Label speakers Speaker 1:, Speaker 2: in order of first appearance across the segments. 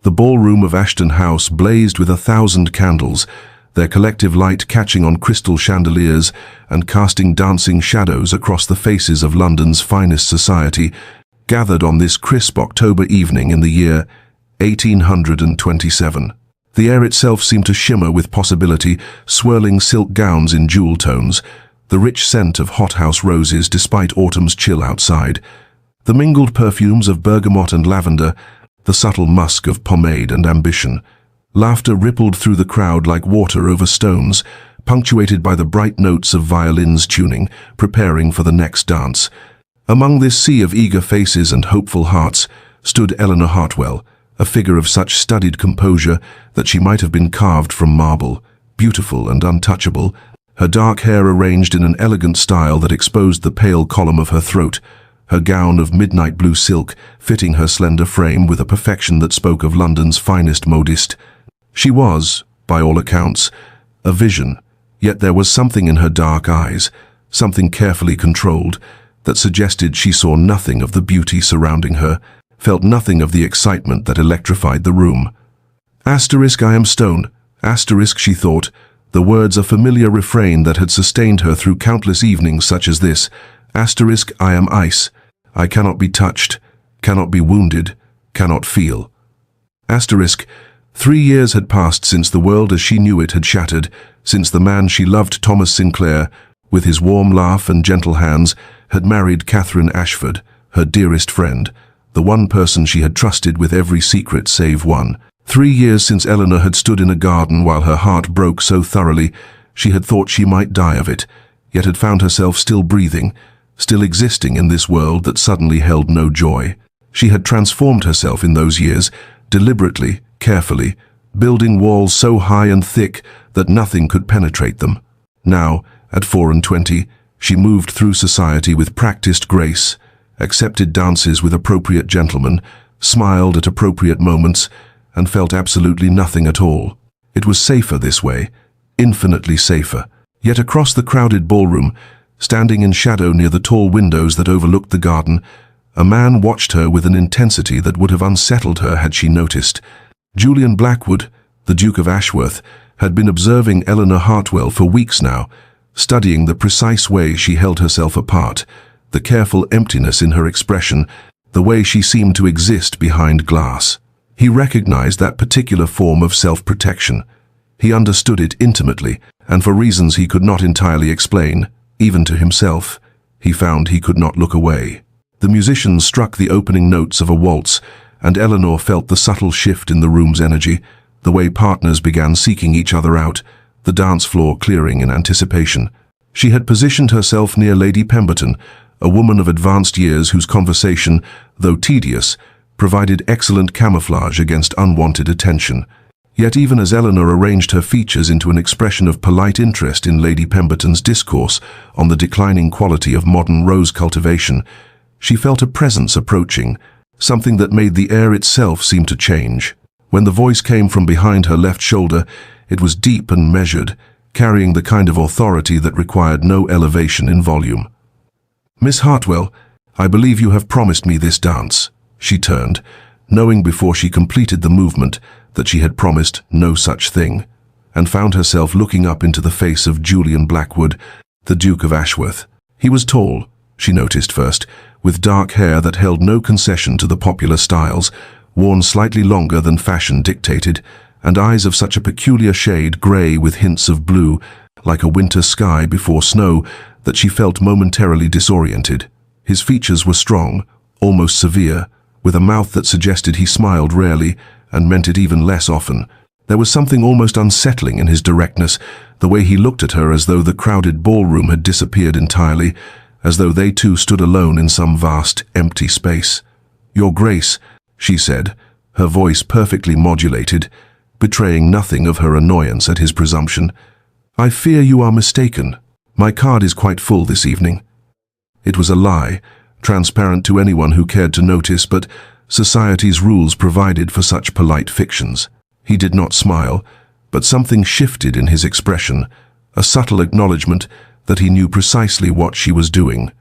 Speaker 1: The ballroom of Ashton House blazed with 1,000 candles, their collective light catching on crystal chandeliers and casting dancing shadows across the faces of London's finest society, gathered on this crisp October evening in the year 1827. The air itself seemed to shimmer with possibility, swirling silk gowns in jewel tones, the rich scent of hothouse roses despite autumn's chill outside, the mingled perfumes of bergamot and lavender, the subtle musk of pomade and ambition. Laughter rippled through the crowd like water over stones, punctuated by the bright notes of violins tuning, preparing for the next dance. Among this sea of eager faces and hopeful hearts stood Eleanor Hartwell, a figure of such studied composure that she might have been carved from marble, beautiful and untouchable, her dark hair arranged in an elegant style that exposed the pale column of her throat, her gown of midnight blue silk fitting her slender frame with a perfection that spoke of London's finest modiste. She was, by all accounts, a vision, yet there was something in her dark eyes, something carefully controlled, that suggested she saw nothing of the beauty surrounding her, felt nothing of the excitement that electrified the room. Asterisk, I am stone. Asterisk, she thought, the words a familiar refrain that had sustained her through countless evenings such as this. Asterisk, I am ice. I cannot be touched, cannot be wounded, cannot feel. Asterisk, 3 years had passed since the world as she knew it had shattered, since the man she loved, Thomas Sinclair, with his warm laugh and gentle hands, had married Catherine Ashford, her dearest friend, the one person she had trusted with every secret save one. 3 years since Eleanor had stood in a garden while her heart broke so thoroughly she had thought she might die of it, yet had found herself still breathing, still existing in this world that suddenly held no joy. She had transformed herself in those years, deliberately, carefully, building walls so high and thick that nothing could penetrate them. Now, at 24, she moved through society with practiced grace, accepted dances with appropriate gentlemen, smiled at appropriate moments, and felt absolutely nothing at all. It was safer this way, infinitely safer. Yet across the crowded ballroom, standing in shadow near the tall windows that overlooked the garden, a man watched her with an intensity that would have unsettled her had she noticed. Julian Blackwood, the Duke of Ashworth, had been observing Eleanor Hartwell for weeks now, studying the precise way she held herself apart, the careful emptiness in her expression, the way she seemed to exist behind glass. He recognized that particular form of self-protection. He understood it intimately, and for reasons he could not entirely explain, even to himself, he found he could not look away. The musicians struck the opening notes of a waltz, and Eleanor felt the subtle shift in the room's energy, the way partners began seeking each other out, the dance floor clearing in anticipation. She had positioned herself near Lady Pemberton, a woman of advanced years whose conversation, though tedious, provided excellent camouflage against unwanted attention. Yet even as Eleanor arranged her features into an expression of polite interest in Lady Pemberton's discourse on the declining quality of modern rose cultivation, she felt a presence approaching, something that made the air itself seem to change. When the voice came from behind her left shoulder, it was deep and measured, carrying the kind of authority that required no elevation in volume. "Miss Hartwell, I believe you have promised me this dance." She turned, knowing before she completed the movement that she had promised no such thing, and found herself looking up into the face of Julian Blackwood, the Duke of Ashworth. He was tall, she noticed first, with dark hair that held no concession to the popular styles, worn slightly longer than fashion dictated, and eyes of such a peculiar shade, grey with hints of blue, like a winter sky before snow, that she felt momentarily disoriented. His features were strong, almost severe, with a mouth that suggested he smiled rarely and meant it even less often. There was something almost unsettling in his directness, the way he looked at her as though the crowded ballroom had disappeared entirely, as though they two stood alone in some vast, empty space. "Your Grace," she said, her voice perfectly modulated, betraying nothing of her annoyance at his presumption. "I fear you are mistaken. My card is quite full this evening." It was a lie, transparent to anyone who cared to notice, but society's rules provided for such polite fictions. He did not smile, but something shifted in his expression, a subtle acknowledgement that he knew precisely what she was doing.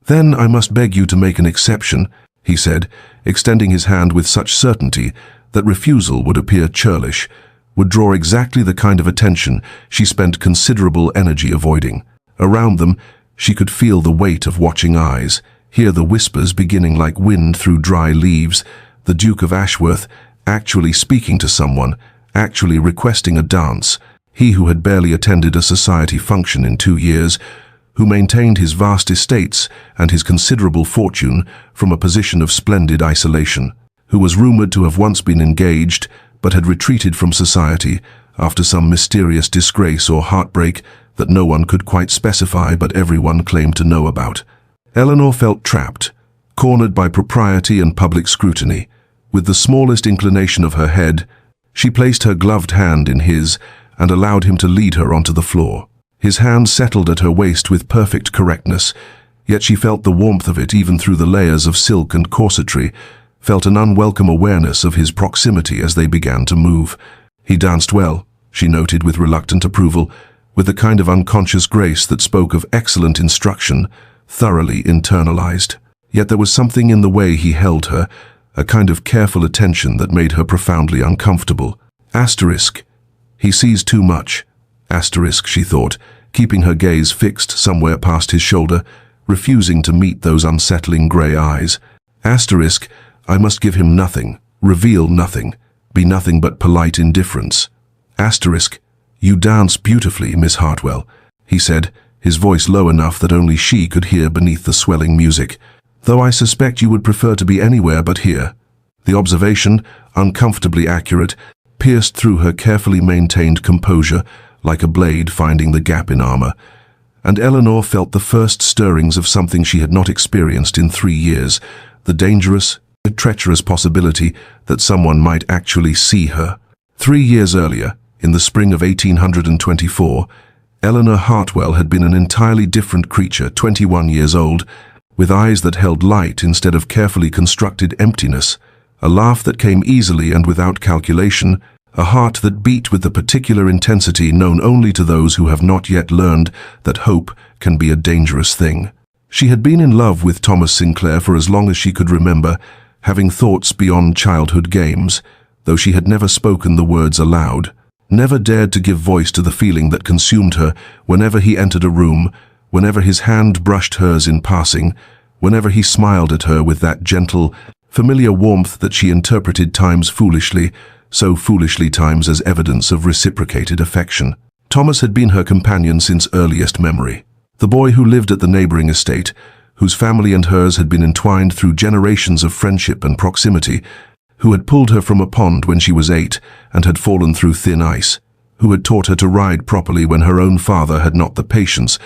Speaker 1: "Then I must beg you to make an exception," he said, extending his hand with such certainty That refusal would appear churlish, would draw exactly the kind of attention she spent considerable energy avoiding. Around them, she could feel the weight of watching eyes, hear the whispers beginning like wind through dry leaves, the Duke of Ashworth actually speaking to someone, actually requesting a dance, he who had barely attended a society function in 2 years, who maintained his vast estates and his considerable fortune from a position of splendid isolation, who was rumored to have once been engaged but had retreated from society after some mysterious disgrace or heartbreak that no one could quite specify but everyone claimed to know about. Eleanor felt trapped, cornered by propriety and public scrutiny. With the smallest inclination of her head, she placed her gloved hand in his and allowed him to lead her onto the floor. His hand settled at her waist with perfect correctness, yet she felt the warmth of it even through the layers of silk and corsetry, felt an unwelcome awareness of his proximity as they began to move. He danced well, she noted with reluctant approval, with the kind of unconscious grace that spoke of excellent instruction, thoroughly internalized. Yet there was something in the way he held her, a kind of careful attention that made her profoundly uncomfortable. Asterisk. He sees too much. Asterisk, she thought, keeping her gaze fixed somewhere past his shoulder, refusing to meet those unsettling grey eyes. Asterisk, I must give him nothing, reveal nothing, be nothing but polite indifference. Asterisk, you dance beautifully, Miss Hartwell, he said, his voice low enough that only she could hear beneath the swelling music, though I suspect you would prefer to be anywhere but here. The observation, uncomfortably accurate, pierced through her carefully maintained composure like a blade finding the gap in armor, and Eleanor felt the first stirrings of something she had not experienced in 3 years, the dangerous, treacherous possibility that someone might actually see her. 3 years earlier, in the spring of 1824, Eleanor Hartwell had been an entirely different creature, 21 years old, with eyes that held light instead of carefully constructed emptiness, a laugh that came easily and without calculation, a heart that beat with the particular intensity known only to those who have not yet learned that hope can be a dangerous thing. She had been in love with Thomas Sinclair for as long as she could remember, having thoughts beyond childhood games, though she had never spoken the words aloud, never dared to give voice to the feeling that consumed her whenever he entered a room, whenever his hand brushed hers in passing, whenever he smiled at her with that gentle, familiar warmth that she interpreted times foolishly, so foolishly times as evidence of reciprocated affection. Thomas had been her companion since earliest memory. The boy who lived at the neighboring estate, whose family and hers had been entwined through generations of friendship and proximity, who had pulled her from a pond when she was 8 and had fallen through thin ice, who had taught her to ride properly when her own father had not the patience,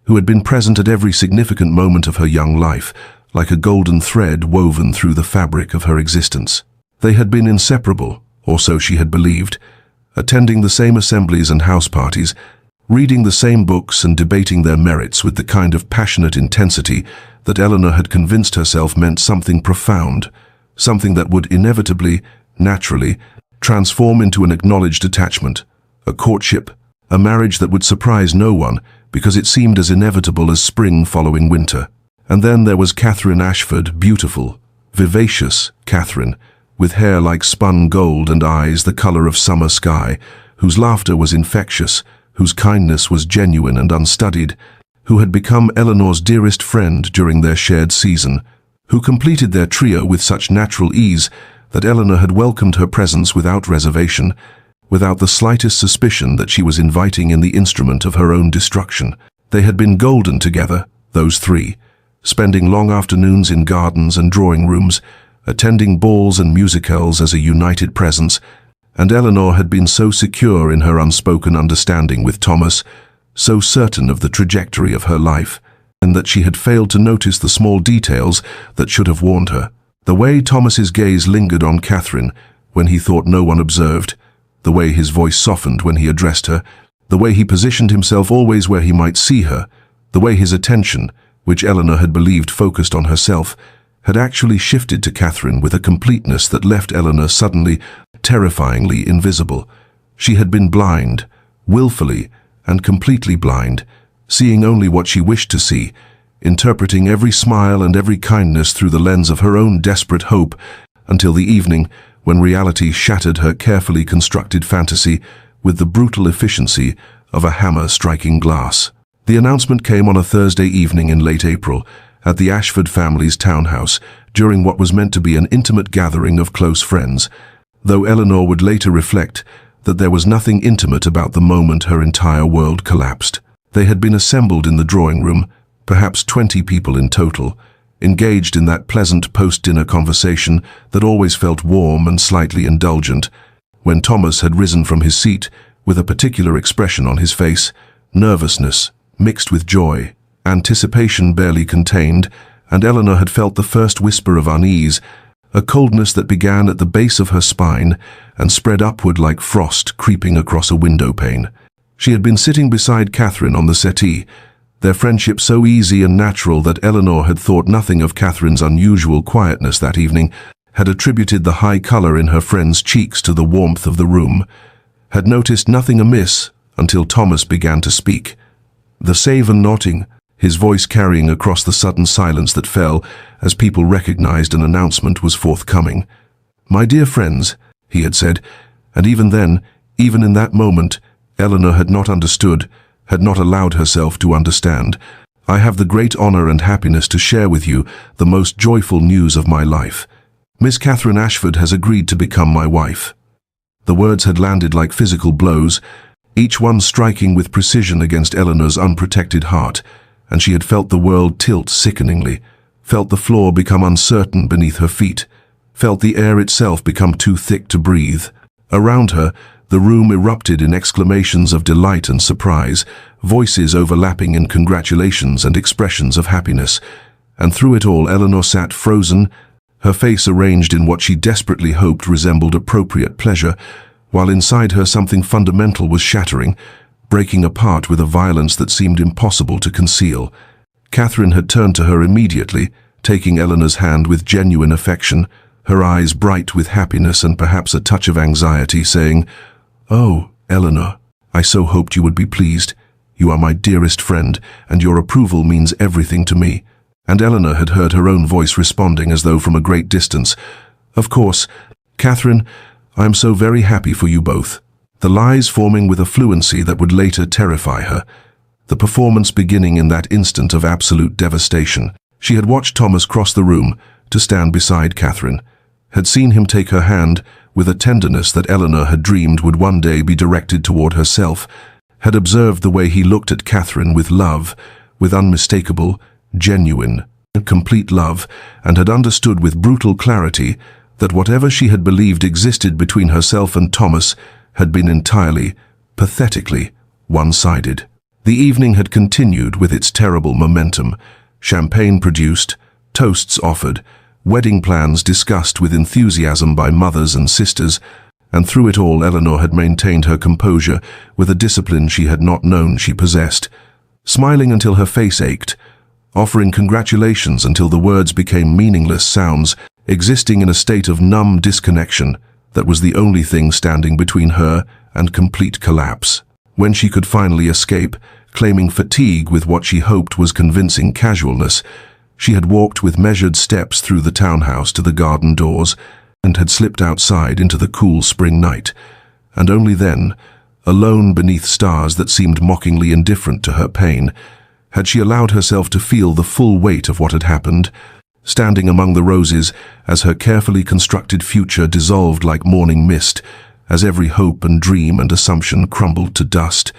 Speaker 1: who had been present at every significant moment of her young life, like a golden thread woven through the fabric of her existence. They had been inseparable, or so she had believed, attending the same assemblies and house parties, reading the same books and debating their merits with the kind of passionate intensity that Eleanor had convinced herself meant something profound, something that would inevitably, naturally, transform into an acknowledged attachment, a courtship, a marriage that would surprise no one because it seemed as inevitable as spring following winter. And then there was Catherine Ashford, beautiful, vivacious Catherine, with hair like spun gold and eyes the color of summer sky, whose laughter was infectious, whose kindness was genuine and unstudied, who had become Eleanor's dearest friend during their shared season, who completed their trio with such natural ease that Eleanor had welcomed her presence without reservation, without the slightest suspicion that she was inviting in the instrument of her own destruction. They had been golden together, those three, spending long afternoons in gardens and drawing rooms, attending balls and musicales as a united presence, and Eleanor had been so secure in her unspoken understanding with Thomas, so certain of the trajectory of her life, and that she had failed to notice the small details that should have warned her. The way Thomas's gaze lingered on Catherine when he thought no one observed, the way his voice softened when he addressed her, the way he positioned himself always where he might see her, the way his attention, which Eleanor had believed focused on herself, had actually shifted to Catherine with a completeness that left Eleanor suddenly, terrifyingly invisible. She had been blind, willfully and completely blind, seeing only what she wished to see, interpreting every smile and every kindness through the lens of her own desperate hope, until the evening when reality shattered her carefully constructed fantasy with the brutal efficiency of a hammer striking glass. The announcement came on a Thursday evening in late April at the Ashford family's townhouse during what was meant to be an intimate gathering of close friends, though Eleanor would later reflect that there was nothing intimate about the moment her entire world collapsed. They had been assembled in the drawing room, perhaps 20 people in total, engaged in that pleasant post-dinner conversation that always felt warm and slightly indulgent, when Thomas had risen from his seat with a particular expression on his face, nervousness mixed with joy, anticipation barely contained, and Eleanor had felt the first whisper of unease, a coldness that began at the base of her spine and spread upward like frost creeping across a window pane. She had been sitting beside Catherine on the settee, their friendship so easy and natural that Eleanor had thought nothing of Catherine's unusual quietness that evening, had attributed the high color in her friend's cheeks to the warmth of the room, had noticed nothing amiss until Thomas began to speak. The savor nodding, his voice carrying across the sudden silence that fell as people recognized an announcement was forthcoming. "My dear friends," he had said, and even then, even in that moment, Eleanor had not understood, had not allowed herself to understand. "I have the great honor and happiness to share with you the most joyful news of my life. Miss Catherine Ashford has agreed to become my wife." The words had landed like physical blows, each one striking with precision against Eleanor's unprotected heart, and she had felt the world tilt sickeningly, felt the floor become uncertain beneath her feet, felt the air itself become too thick to breathe. Around her, the room erupted in exclamations of delight and surprise, voices overlapping in congratulations and expressions of happiness. And through it all, Eleanor sat frozen, her face arranged in what she desperately hoped resembled appropriate pleasure, while inside her something fundamental was shattering, breaking apart with a violence that seemed impossible to conceal. Catherine had turned to her immediately, taking Eleanor's hand with genuine affection, her eyes bright with happiness and perhaps a touch of anxiety, saying, "Oh, Eleanor, I so hoped you would be pleased. You are my dearest friend, and your approval means everything to me." And Eleanor had heard her own voice responding as though from a great distance, "Of course, Catherine, I am so very happy for you both." The lies forming with a fluency that would later terrify her. The performance beginning in that instant of absolute devastation. She had watched Thomas cross the room to stand beside Catherine, had seen him take her hand with a tenderness that Eleanor had dreamed would one day be directed toward herself, had observed the way he looked at Catherine with love, with unmistakable, genuine, complete love, and had understood with brutal clarity that whatever she had believed existed between herself and Thomas had been entirely, pathetically, one-sided. The evening had continued with its terrible momentum, champagne produced, toasts offered, wedding plans discussed with enthusiasm by mothers and sisters, and through it all Eleanor had maintained her composure with a discipline she had not known she possessed, smiling until her face ached, offering congratulations until the words became meaningless sounds, existing in a state of numb disconnection that was the only thing standing between her and complete collapse. When she could finally escape, claiming fatigue with what she hoped was convincing casualness, she had walked with measured steps through the townhouse to the garden doors and had slipped outside into the cool spring night. And only then, alone beneath stars that seemed mockingly indifferent to her pain, had she allowed herself to feel the full weight of what had happened, standing among the roses as her carefully constructed future dissolved like morning mist, as every hope and dream and assumption crumbled to dust,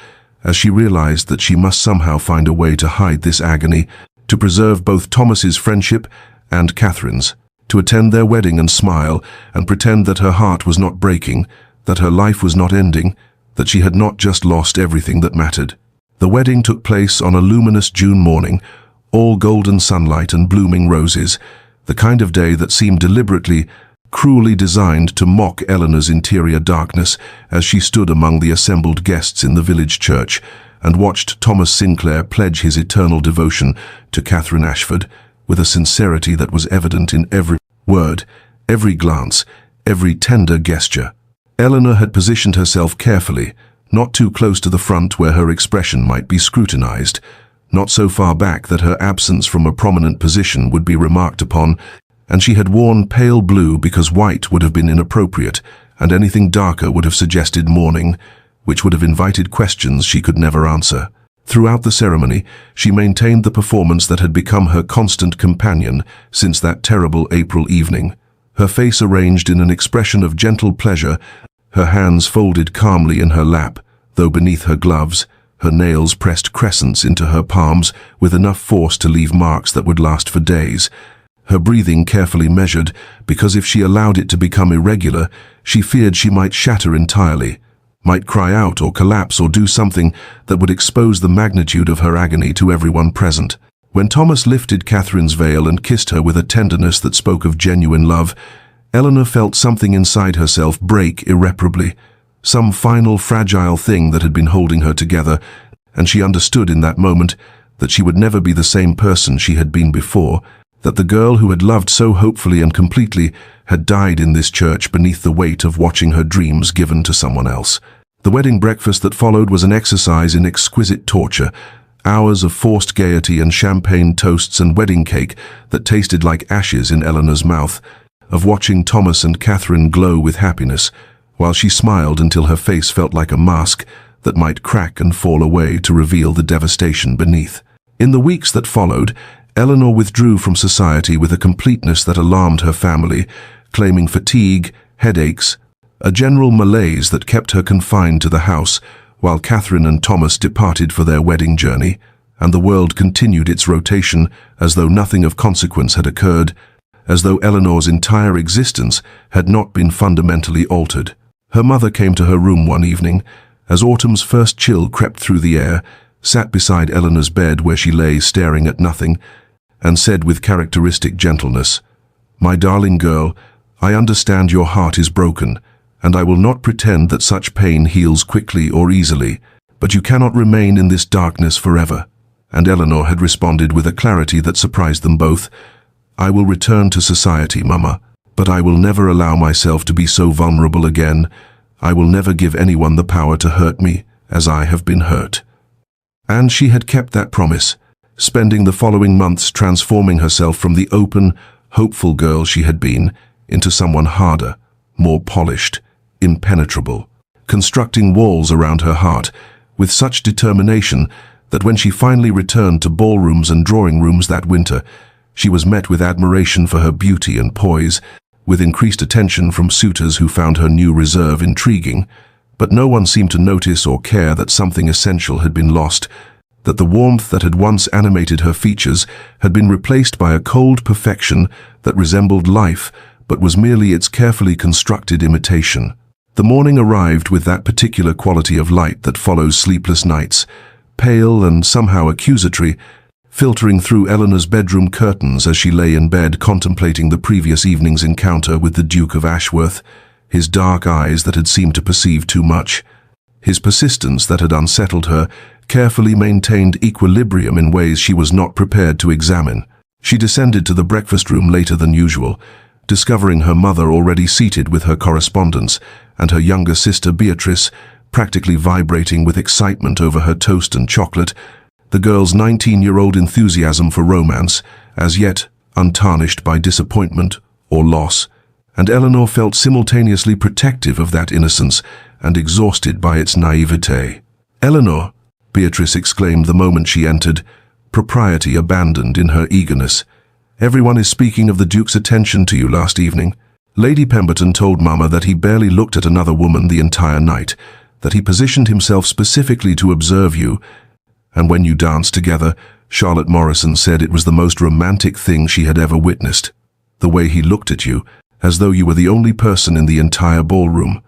Speaker 1: as she realized that she must somehow find a way to hide this agony, to preserve both Thomas's friendship and Catherine's, to attend their wedding and smile and pretend that her heart was not breaking, that her life was not ending, that she had not just lost everything that mattered. The wedding took place on a luminous June morning, all golden sunlight and blooming roses, the kind of day that seemed deliberately, cruelly designed to mock Eleanor's interior darkness as she stood among the assembled guests in the village church and watched Thomas Sinclair pledge his eternal devotion to Catherine Ashford with a sincerity that was evident in every word, every glance, every tender gesture. Eleanor had positioned herself carefully, not too close to the front where her expression might be scrutinized, not so far back that her absence from a prominent position would be remarked upon, and she had worn pale blue because white would have been inappropriate, and anything darker would have suggested mourning, which would have invited questions she could never answer. Throughout the ceremony, she maintained the performance that had become her constant companion since that terrible April evening. Her face arranged in an expression of gentle pleasure, her hands folded calmly in her lap, though beneath her gloves, her nails pressed crescents into her palms with enough force to leave marks that would last for days. Her breathing carefully measured, because if she allowed it to become irregular, she feared she might shatter entirely, might cry out or collapse or do something that would expose the magnitude of her agony to everyone present. When Thomas lifted Catherine's veil and kissed her with a tenderness that spoke of genuine love, Eleanor felt something inside herself break irreparably, some final fragile thing that had been holding her together, and she understood in that moment that she would never be the same person she had been before, that the girl who had loved so hopefully and completely had died in this church beneath the weight of watching her dreams given to someone else. The wedding breakfast that followed was an exercise in exquisite torture, hours of forced gaiety and champagne toasts and wedding cake that tasted like ashes in Eleanor's mouth, of watching Thomas and Catherine glow with happiness, while she smiled until her face felt like a mask that might crack and fall away to reveal the devastation beneath. In the weeks that followed, Eleanor withdrew from society with a completeness that alarmed her family, claiming fatigue, headaches, a general malaise that kept her confined to the house, while Catherine and Thomas departed for their wedding journey, and the world continued its rotation as though nothing of consequence had occurred, as though Eleanor's entire existence had not been fundamentally altered. Her mother came to her room one evening, as autumn's first chill crept through the air, sat beside Eleanor's bed where she lay staring at nothing, and said with characteristic gentleness, "My darling girl, I understand your heart is broken, and I will not pretend that such pain heals quickly or easily, but you cannot remain in this darkness forever." And Eleanor had responded with a clarity that surprised them both, "I will return to society, Mama, but I will never allow myself to be so vulnerable again. I will never give anyone the power to hurt me as I have been hurt." And she had kept that promise, spending the following months transforming herself from the open, hopeful girl she had been into someone harder, more polished, impenetrable, constructing walls around her heart with such determination that when she finally returned to ballrooms and drawing rooms that winter, she was met with admiration for her beauty and poise, with increased attention from suitors who found her new reserve intriguing, but no one seemed to notice or care that something essential had been lost, that the warmth that had once animated her features had been replaced by a cold perfection that resembled life but was merely its carefully constructed imitation. The morning arrived with that particular quality of light that follows sleepless nights, pale and somehow accusatory, filtering through Eleanor's bedroom curtains as she lay in bed contemplating the previous evening's encounter with the Duke of Ashworth, his dark eyes that had seemed to perceive too much, his persistence that had unsettled her, carefully maintained equilibrium in ways she was not prepared to examine. She descended to the breakfast room later than usual, discovering her mother already seated with her correspondence and her younger sister Beatrice, practically vibrating with excitement over her toast and chocolate, the girl's 19-year-old enthusiasm for romance, as yet untarnished by disappointment or loss, and Eleanor felt simultaneously protective of that innocence and exhausted by its naivete. "Eleanor," Beatrice exclaimed the moment she entered, propriety abandoned in her eagerness, "everyone is speaking of the Duke's attention to you last evening. Lady Pemberton told Mama that he barely looked at another woman the entire night, that he positioned himself specifically to observe you, and when you danced together, Charlotte Morrison said it was the most romantic thing she had ever witnessed. The way he looked at you, as though you were the only person in the entire ballroom."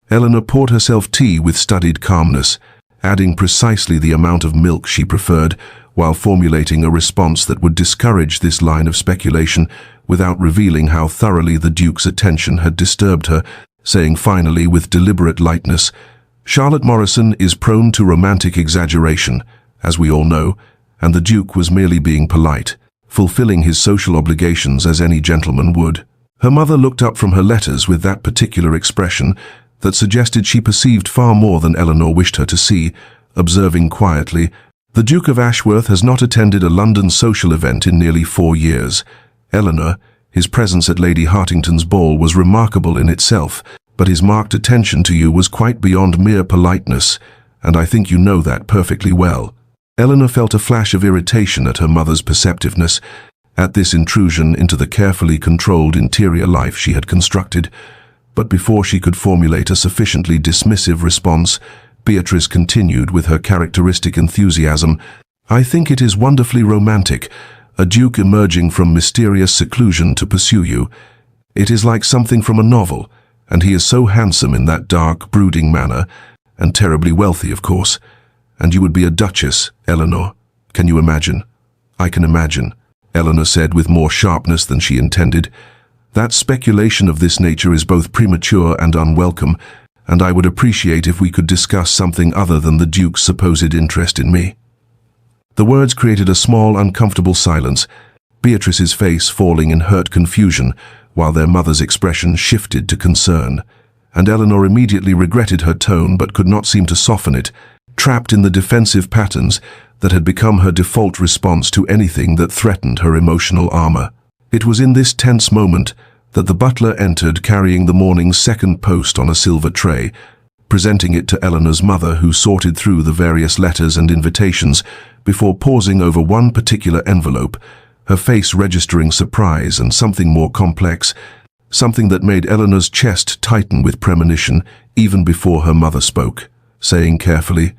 Speaker 1: Eleanor poured herself tea with studied calmness, adding precisely the amount of milk she preferred, while formulating a response that would discourage this line of speculation without revealing how thoroughly the Duke's attention had disturbed her, saying finally with deliberate lightness, "Charlotte Morrison is prone to romantic exaggeration, as we all know, and the Duke was merely being polite, fulfilling his social obligations as any gentleman would." Her mother looked up from her letters with that particular expression that suggested she perceived far more than Eleanor wished her to see, observing quietly, "The Duke of Ashworth has not attended a London social event in nearly 4 years. Eleanor, His presence at Lady Hartington's ball was remarkable in itself, but his marked attention to you was quite beyond mere politeness, and I think you know that perfectly well." Eleanor felt a flash of irritation at her mother's perceptiveness, at this intrusion into the carefully controlled interior life she had constructed. But before she could formulate a sufficiently dismissive response, Beatrice continued with her characteristic enthusiasm. "I think it is wonderfully romantic, a duke emerging from mysterious seclusion to pursue you. It is like something from a novel, and he is so handsome in that dark, brooding manner, and terribly wealthy, of course. And you would be a duchess, Eleanor. Can you imagine?" "I can imagine," Eleanor said with more sharpness than she intended. "That speculation of this nature is both premature and unwelcome, and I would appreciate if we could discuss something other than the Duke's supposed interest in me." The words created a small, uncomfortable silence, Beatrice's face falling in hurt confusion, while their mother's expression shifted to concern. And Eleanor immediately regretted her tone but could not seem to soften it, trapped in the defensive patterns that had become her default response to anything that threatened her emotional armor. It was in this tense moment that the butler entered carrying the morning's second post on a silver tray, presenting it to Eleanor's mother, who sorted through the various letters and invitations before pausing over one particular envelope, her face registering surprise and something more complex, something that made Eleanor's chest tighten with premonition even before her mother spoke, saying carefully,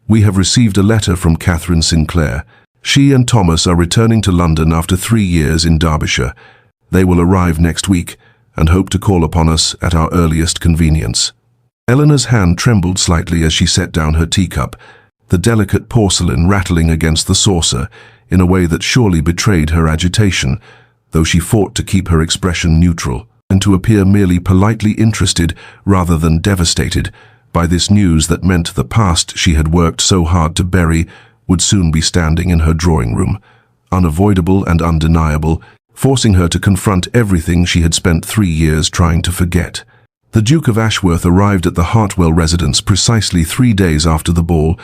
Speaker 1: "We have received a letter from Catherine Sinclair. She and Thomas are returning to London after 3 years in Derbyshire. They will arrive next week and hope to call upon us at our earliest convenience." Eleanor's hand trembled slightly as she set down her teacup, the delicate porcelain rattling against the saucer in a way that surely betrayed her agitation, though she fought to keep her expression neutral and to appear merely politely interested rather than devastated by this news that meant the past she had worked so hard to bury would soon be standing in her drawing room, unavoidable and undeniable, forcing her to confront everything she had spent 3 years trying to forget. The Duke of Ashworth arrived at the Hartwell residence precisely 3 days after the ball,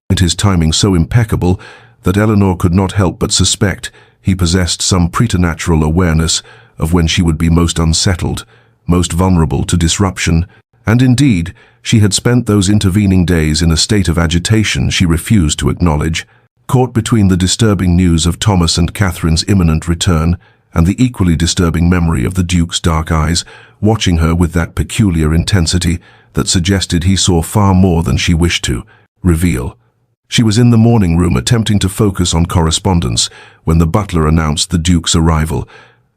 Speaker 1: and his timing so impeccable that Eleanor could not help but suspect he possessed some preternatural awareness of when she would be most unsettled, most vulnerable to disruption, and indeed, she had spent those intervening days in a state of agitation she refused to acknowledge, caught between the disturbing news of Thomas and Catherine's imminent return and the equally disturbing memory of the Duke's dark eyes, watching her with that peculiar intensity that suggested he saw far more than she wished to reveal. She was in the morning room attempting to focus on correspondence when the butler announced the Duke's arrival,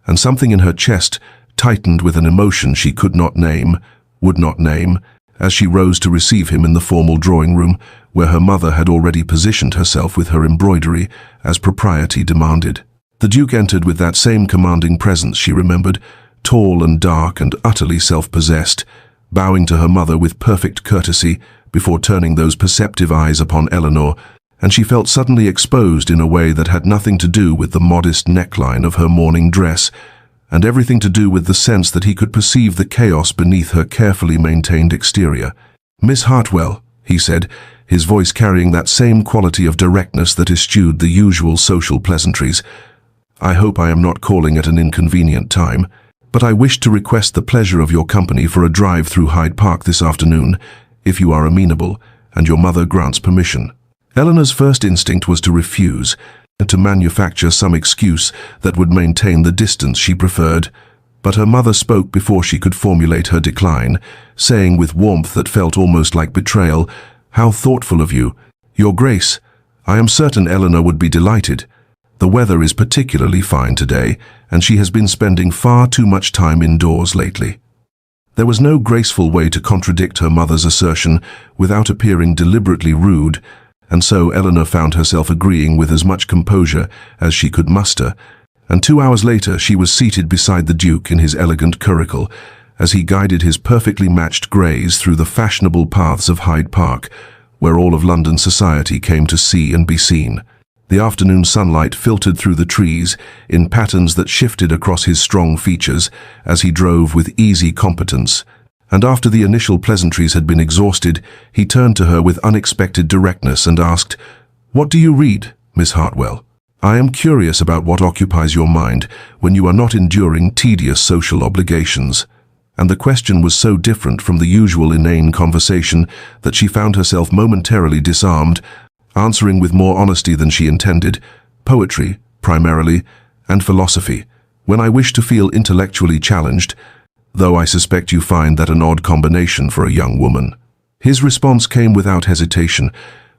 Speaker 1: and something in her chest tightened with an emotion she could not name, would not name, as she rose to receive him in the formal drawing room, where her mother had already positioned herself with her embroidery, as propriety demanded. The Duke entered with that same commanding presence she remembered, tall and dark and utterly self-possessed, bowing to her mother with perfect courtesy before turning those perceptive eyes upon Eleanor, and she felt suddenly exposed in a way that had nothing to do with the modest neckline of her morning dress, and everything to do with the sense that he could perceive the chaos beneath her carefully maintained exterior. "Miss Hartwell," he said, his voice carrying that same quality of directness that eschewed the usual social pleasantries, "I hope I am not calling at an inconvenient time, but I wish to request the pleasure of your company for a drive through Hyde Park this afternoon, if you are amenable, and your mother grants permission." Eleanor's first instinct was to refuse, and to manufacture some excuse that would maintain the distance she preferred, but her mother spoke before she could formulate her decline, saying with warmth that felt almost like betrayal, "How thoughtful of you. Your Grace, I am certain Eleanor would be delighted. The weather is particularly fine today, and she has been spending far too much time indoors lately." There was no graceful way to contradict her mother's assertion without appearing deliberately rude, and so Eleanor found herself agreeing with as much composure as she could muster, and 2 hours later she was seated beside the Duke in his elegant curricle, as he guided his perfectly matched greys through the fashionable paths of Hyde Park, where all of London society came to see and be seen. The afternoon sunlight filtered through the trees in patterns that shifted across his strong features as he drove with easy competence, and after the initial pleasantries had been exhausted, he turned to her with unexpected directness and asked, "What do you read, Miss Hartwell?" I am curious about what occupies your mind when you are not enduring tedious social obligations. And the question was so different from the usual inane conversation that she found herself momentarily disarmed, answering with more honesty than she intended. Poetry, primarily, and philosophy, when I wish to feel intellectually challenged, though I suspect you find that an odd combination for a young woman. His response came without hesitation,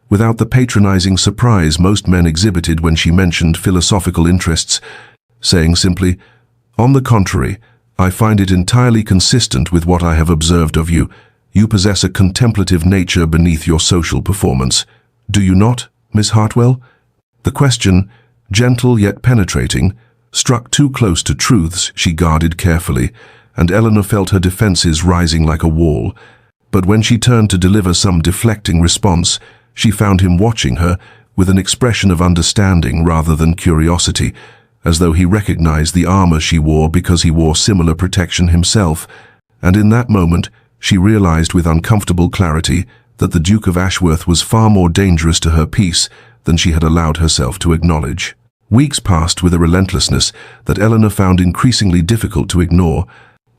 Speaker 1: without the patronizing surprise most men exhibited when she mentioned philosophical interests, saying simply, "On the contrary, I find it entirely consistent with what I have observed of you. You possess a contemplative nature beneath your social performance. Do you not, Miss Hartwell?" The question, gentle yet penetrating, struck too close to truths she guarded carefully, and Eleanor felt her defenses rising like a wall. But when she turned to deliver some deflecting response, she found him watching her with an expression of understanding rather than curiosity, as though he recognized the armor she wore because he wore similar protection himself. And in that moment, she realized with uncomfortable clarity that the Duke of Ashworth was far more dangerous to her peace than she had allowed herself to acknowledge. Weeks passed with a relentlessness that Eleanor found increasingly difficult to ignore,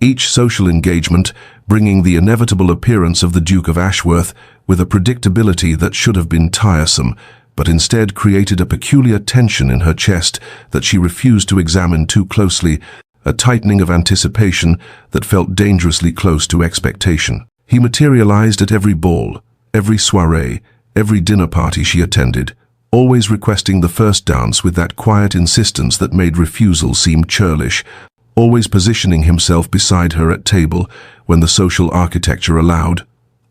Speaker 1: each social engagement bringing the inevitable appearance of the Duke of Ashworth with a predictability that should have been tiresome, but instead created a peculiar tension in her chest that she refused to examine too closely, a tightening of anticipation that felt dangerously close to expectation. He materialized at every ball, every soirée, every dinner party she attended, always requesting the first dance with that quiet insistence that made refusal seem churlish, always positioning himself beside her at table when the social architecture allowed,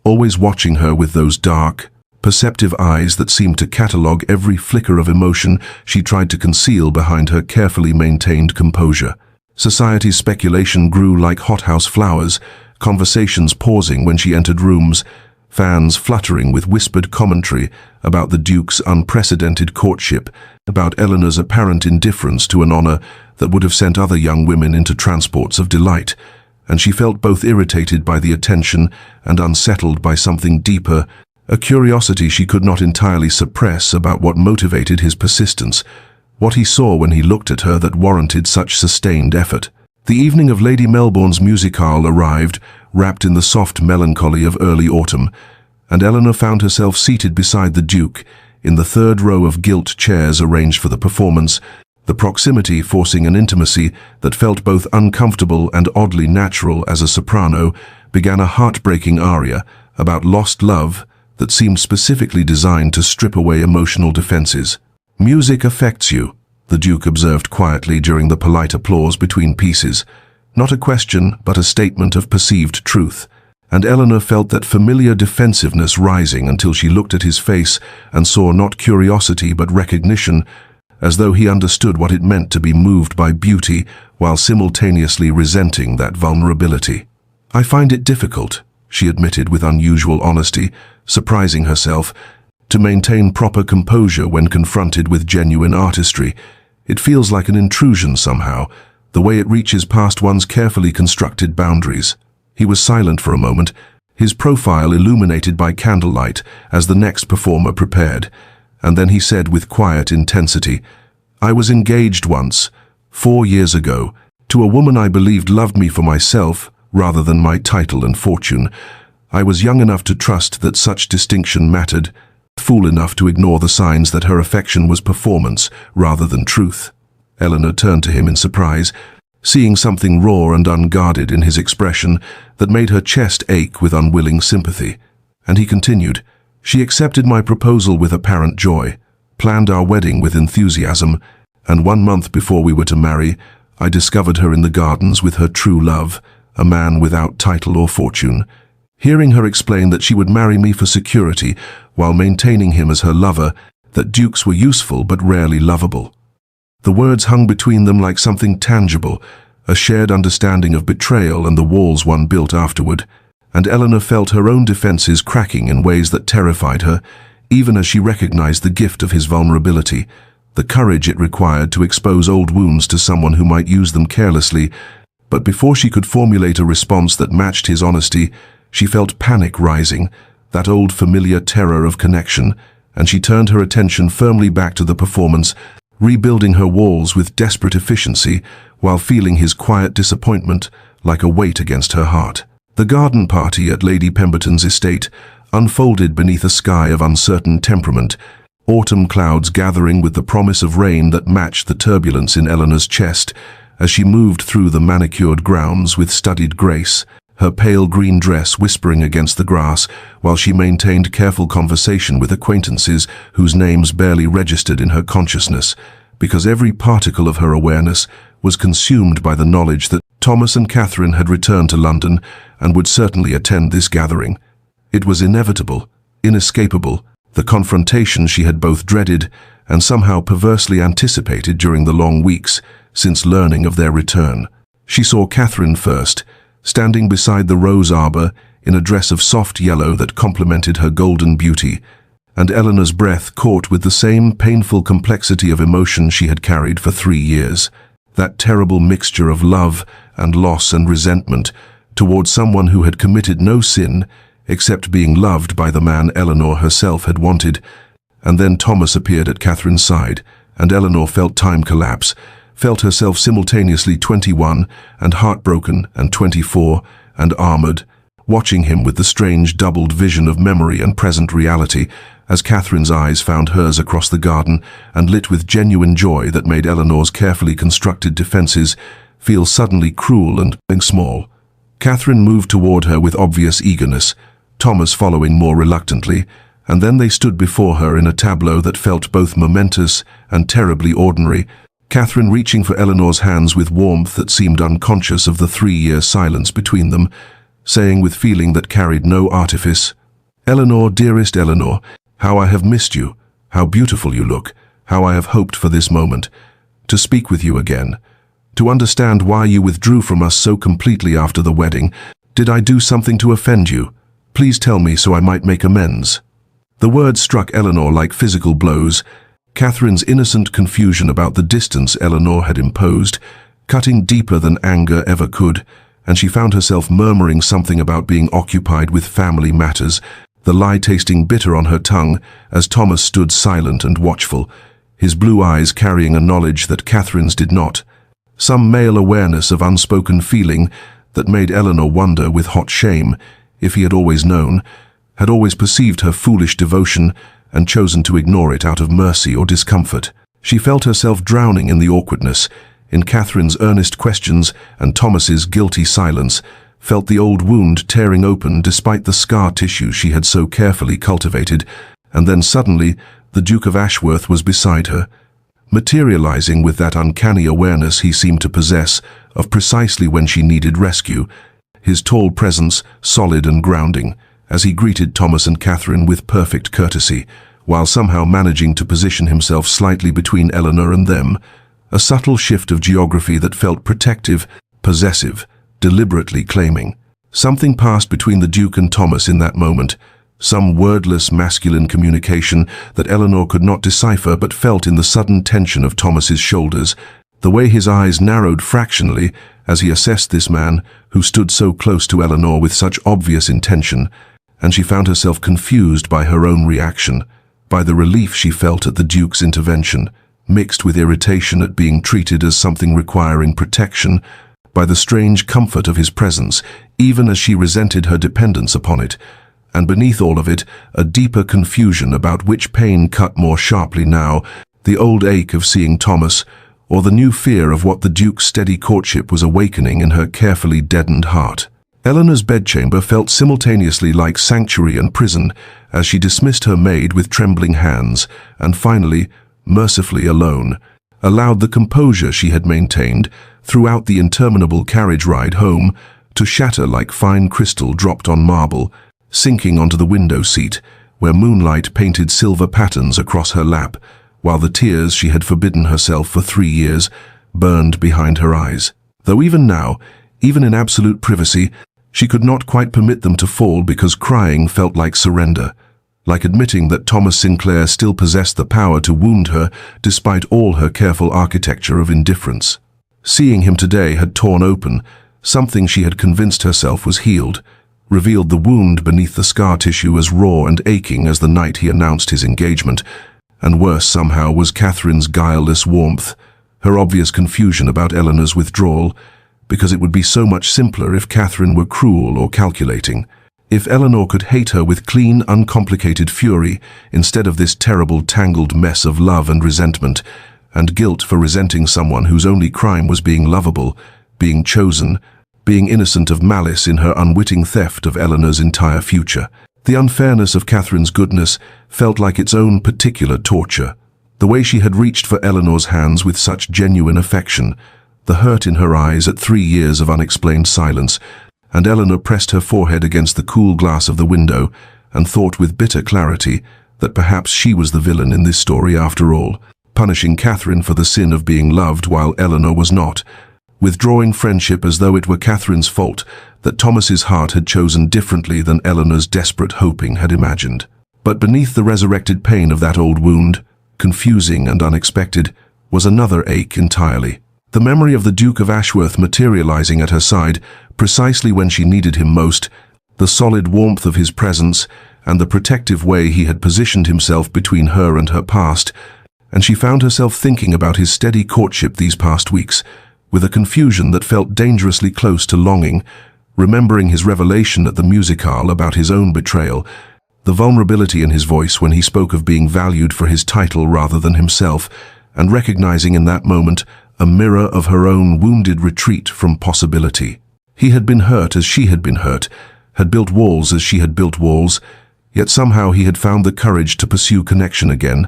Speaker 1: always watching her with those dark, perceptive eyes that seemed to catalogue every flicker of emotion she tried to conceal behind her carefully maintained composure. Society's speculation grew like hothouse flowers, conversations pausing when she entered rooms, fans fluttering with whispered commentary about the Duke's unprecedented courtship, about Eleanor's apparent indifference to an honor that would have sent other young women into transports of delight, and she felt both irritated by the attention and unsettled by something deeper, a curiosity she could not entirely suppress about what motivated his persistence, what he saw when he looked at her that warranted such sustained effort. The evening of Lady Melbourne's musicale arrived, wrapped in the soft melancholy of early autumn, and Eleanor found herself seated beside the Duke, in the third row of gilt chairs arranged for the performance, the proximity forcing an intimacy that felt both uncomfortable and oddly natural as a soprano began a heartbreaking aria about lost love that seemed specifically designed to strip away emotional defenses. "Music affects you," the Duke observed quietly during the polite applause between pieces. Not a question, but a statement of perceived truth. And Eleanor felt that familiar defensiveness rising until she looked at his face and saw not curiosity but recognition, as though he understood what it meant to be moved by beauty while simultaneously resenting that vulnerability. "I find it difficult," she admitted with unusual honesty, surprising herself, "to maintain proper composure when confronted with genuine artistry. It feels like an intrusion somehow, the way it reaches past one's carefully constructed boundaries." He was silent for a moment, his profile illuminated by candlelight as the next performer prepared, and then he said with quiet intensity, "I was engaged once, 4 years ago, to a woman I believed loved me for myself rather than my title and fortune. I was young enough to trust that such distinction mattered, fool enough to ignore the signs that her affection was performance rather than truth." Eleanor turned to him in surprise, seeing something raw and unguarded in his expression that made her chest ache with unwilling sympathy. And he continued, "She accepted my proposal with apparent joy, planned our wedding with enthusiasm, and 1 month before we were to marry, I discovered her in the gardens with her true love, a man without title or fortune. Hearing her explain that she would marry me for security while maintaining him as her lover, that dukes were useful but rarely lovable. The words hung between them like something tangible, a shared understanding of betrayal and the walls one built afterward, and Eleanor felt her own defenses cracking in ways that terrified her, even as she recognized the gift of his vulnerability, the courage it required to expose old wounds to someone who might use them carelessly. But before she could formulate a response that matched his honesty, she felt panic rising, that old familiar terror of connection, and she turned her attention firmly back to the performance, rebuilding her walls with desperate efficiency while feeling his quiet disappointment like a weight against her heart. The garden party at Lady Pemberton's estate unfolded beneath a sky of uncertain temperament, autumn clouds gathering with the promise of rain that matched the turbulence in Eleanor's chest as she moved through the manicured grounds with studied grace, her pale green dress whispering against the grass while she maintained careful conversation with acquaintances whose names barely registered in her consciousness, because every particle of her awareness was consumed by the knowledge that Thomas and Catherine had returned to London and would certainly attend this gathering. It was inevitable, inescapable, the confrontation she had both dreaded and somehow perversely anticipated during the long weeks since learning of their return. She saw Catherine first, standing beside the rose arbor in a dress of soft yellow that complemented her golden beauty, and Eleanor's breath caught with the same painful complexity of emotion she had carried for 3 years, that terrible mixture of love and loss and resentment towards someone who had committed no sin except being loved by the man Eleanor herself had wanted. And then Thomas appeared at Catherine's side, and Eleanor felt time collapse, felt herself simultaneously 21 and heartbroken and 24 and armored, watching him with the strange doubled vision of memory and present reality as Catherine's eyes found hers across the garden and lit with genuine joy that made Eleanor's carefully constructed defenses feel suddenly cruel and small. Catherine moved toward her with obvious eagerness, Thomas following more reluctantly, and then they stood before her in a tableau that felt both momentous and terribly ordinary, Catherine reaching for Eleanor's hands with warmth that seemed unconscious of the 3-year silence between them, saying with feeling that carried no artifice, "Eleanor, dearest Eleanor, how I have missed you, how beautiful you look, how I have hoped for this moment, to speak with you again, to understand why you withdrew from us so completely after the wedding. Did I do something to offend you? Please tell me so I might make amends." The words struck Eleanor like physical blows, Catherine's innocent confusion about the distance Eleanor had imposed, cutting deeper than anger ever could, and she found herself murmuring something about being occupied with family matters, the lie tasting bitter on her tongue as Thomas stood silent and watchful, his blue eyes carrying a knowledge that Catherine's did not, some male awareness of unspoken feeling that made Eleanor wonder with hot shame if he had always known, had always perceived her foolish devotion and chosen to ignore it out of mercy or discomfort. She felt herself drowning in the awkwardness, in Catherine's earnest questions and Thomas's guilty silence, felt the old wound tearing open despite the scar tissue she had so carefully cultivated, and then suddenly the Duke of Ashworth was beside her, materializing with that uncanny awareness he seemed to possess of precisely when she needed rescue, his tall presence solid and grounding, as he greeted Thomas and Catherine with perfect courtesy, while somehow managing to position himself slightly between Eleanor and them, a subtle shift of geography that felt protective, possessive, deliberately claiming. Something passed between the Duke and Thomas in that moment, some wordless masculine communication that Eleanor could not decipher but felt in the sudden tension of Thomas's shoulders, the way his eyes narrowed fractionally as he assessed this man who stood so close to Eleanor with such obvious intention, and she found herself confused by her own reaction, by the relief she felt at the Duke's intervention, mixed with irritation at being treated as something requiring protection, by the strange comfort of his presence, even as she resented her dependence upon it, and beneath all of it, a deeper confusion about which pain cut more sharply now, the old ache of seeing Thomas, or the new fear of what the Duke's steady courtship was awakening in her carefully deadened heart. Eleanor's bedchamber felt simultaneously like sanctuary and prison as she dismissed her maid with trembling hands and finally, mercifully alone, allowed the composure she had maintained throughout the interminable carriage ride home to shatter like fine crystal dropped on marble, sinking onto the window seat where moonlight painted silver patterns across her lap, while the tears she had forbidden herself for 3 years burned behind her eyes. Though even now, even in absolute privacy, she could not quite permit them to fall because crying felt like surrender, like admitting that Thomas Sinclair still possessed the power to wound her despite all her careful architecture of indifference. Seeing him today had torn open, something she had convinced herself was healed, revealed the wound beneath the scar tissue as raw and aching as the night he announced his engagement, And worse somehow was Catherine's guileless warmth, her obvious confusion about Eleanor's withdrawal, because it would be so much simpler if Catherine were cruel or calculating. If Eleanor could hate her with clean, uncomplicated fury instead of this terrible tangled mess of love and resentment, and guilt for resenting someone whose only crime was being lovable, being chosen, being innocent of malice in her unwitting theft of Eleanor's entire future. The unfairness of Catherine's goodness felt like its own particular torture. The way she had reached for Eleanor's hands with such genuine affection, the hurt in her eyes at 3 years of unexplained silence, and Eleanor pressed her forehead against the cool glass of the window and thought with bitter clarity that perhaps she was the villain in this story after all, punishing Catherine for the sin of being loved while Eleanor was not, withdrawing friendship as though it were Catherine's fault that Thomas's heart had chosen differently than Eleanor's desperate hoping had imagined. But beneath the resurrected pain of that old wound, confusing and unexpected, was another ache entirely. The memory of the Duke of Ashworth materializing at her side precisely when she needed him most, the solid warmth of his presence and the protective way he had positioned himself between her and her past, and she found herself thinking about his steady courtship these past weeks, with a confusion that felt dangerously close to longing, remembering his revelation at the musicale about his own betrayal, the vulnerability in his voice when he spoke of being valued for his title rather than himself, and recognizing in that moment a mirror of her own wounded retreat from possibility. He had been hurt as she had been hurt, had built walls as she had built walls, yet somehow he had found the courage to pursue connection again,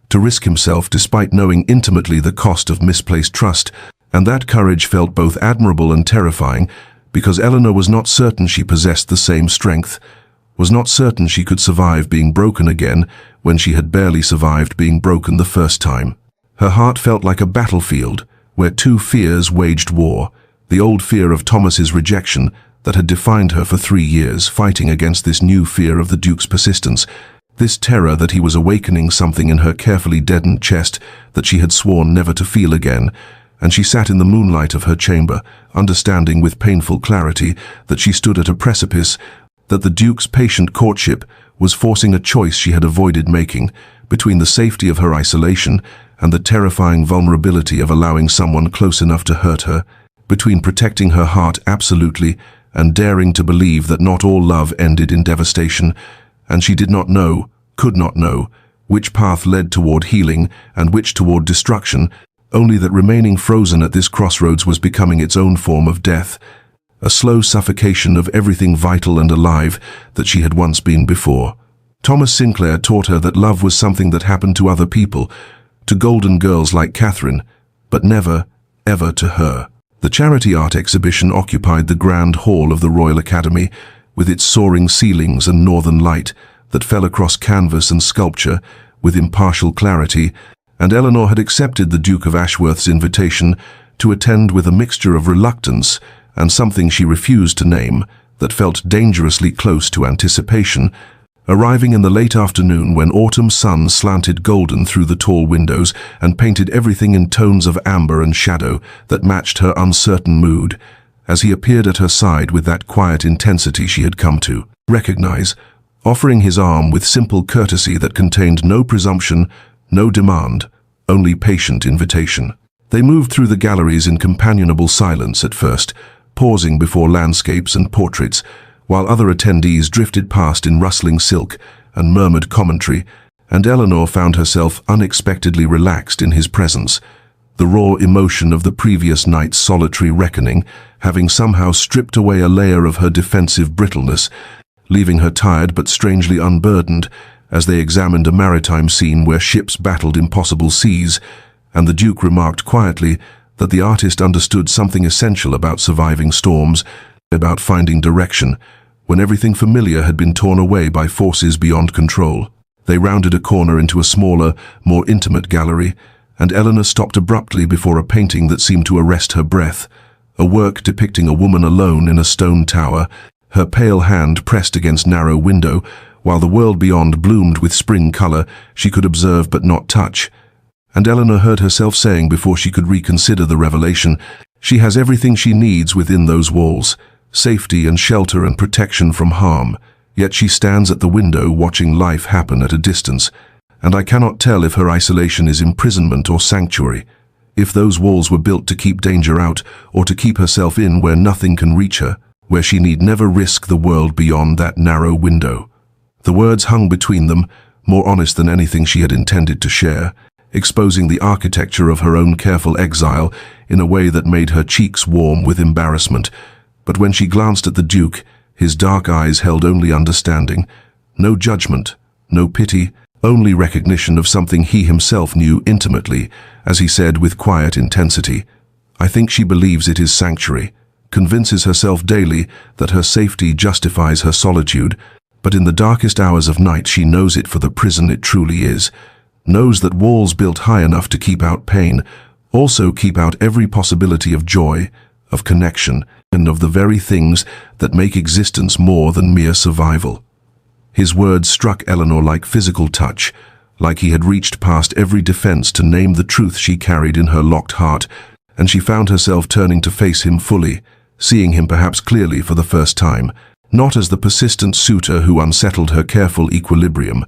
Speaker 1: to risk himself despite knowing intimately the cost of misplaced trust, and that courage felt both admirable and terrifying, because Eleanor was not certain she possessed the same strength, was not certain she could survive being broken again when she had barely survived being broken the first time. Her heart felt like a battlefield where two fears waged war, the old fear of Thomas's rejection that had defined her for 3 years, fighting against this new fear of the Duke's persistence, this terror that he was awakening something in her carefully deadened chest that she had sworn never to feel again, and she sat in the moonlight of her chamber, understanding with painful clarity that she stood at a precipice, that the Duke's patient courtship was forcing a choice she had avoided making between the safety of her isolation and the terrifying vulnerability of allowing someone close enough to hurt her, between protecting her heart absolutely and daring to believe that not all love ended in devastation, and she did not know, could not know, which path led toward healing and which toward destruction, only that remaining frozen at this crossroads was becoming its own form of death, a slow suffocation of everything vital and alive that she had once been before. Thomas Sinclair taught her that love was something that happened to other people, to golden girls like Catherine, but never, ever to her. The charity art exhibition occupied the grand hall of the Royal Academy, with its soaring ceilings and northern light that fell across canvas and sculpture with impartial clarity, and Eleanor had accepted the Duke of Ashworth's invitation to attend with a mixture of reluctance and something she refused to name that felt dangerously close to anticipation, arriving in the late afternoon when autumn sun slanted golden through the tall windows and painted everything in tones of amber and shadow that matched her uncertain mood, as he appeared at her side with that quiet intensity she had come to recognize, offering his arm with simple courtesy that contained no presumption, no demand, only patient invitation. They moved through the galleries in companionable silence at first, pausing before landscapes and portraits, while other attendees drifted past in rustling silk and murmured commentary, and Eleanor found herself unexpectedly relaxed in his presence, the raw emotion of the previous night's solitary reckoning having somehow stripped away a layer of her defensive brittleness, leaving her tired but strangely unburdened as they examined a maritime scene where ships battled impossible seas, and the Duke remarked quietly that the artist understood something essential about surviving storms, about finding direction, when everything familiar had been torn away by forces beyond control. They rounded a corner into a smaller, more intimate gallery, and Eleanor stopped abruptly before a painting that seemed to arrest her breath, a work depicting a woman alone in a stone tower, her pale hand pressed against narrow window, while the world beyond bloomed with spring color she could observe but not touch. And Eleanor heard herself saying before she could reconsider the revelation, she has everything she needs within those walls, safety and shelter and protection from harm, yet she stands at the window watching life happen at a distance, and I cannot tell if her isolation is imprisonment or sanctuary, if those walls were built to keep danger out or to keep herself in where nothing can reach her, where she need never risk the world beyond that narrow window. The words hung between them, more honest than anything she had intended to share, exposing the architecture of her own careful exile in a way that made her cheeks warm with embarrassment. But when she glanced at the Duke, his dark eyes held only understanding, no judgment, no pity, only recognition of something he himself knew intimately, as he said with quiet intensity, "I think she believes it is sanctuary, convinces herself daily that her safety justifies her solitude, but in the darkest hours of night she knows it for the prison it truly is, knows that walls built high enough to keep out pain also keep out every possibility of joy, of connection, and of the very things that make existence more than mere survival." His words struck Eleanor like physical touch, like he had reached past every defense to name the truth she carried in her locked heart, and she found herself turning to face him fully, seeing him perhaps clearly for the first time, not as the persistent suitor who unsettled her careful equilibrium,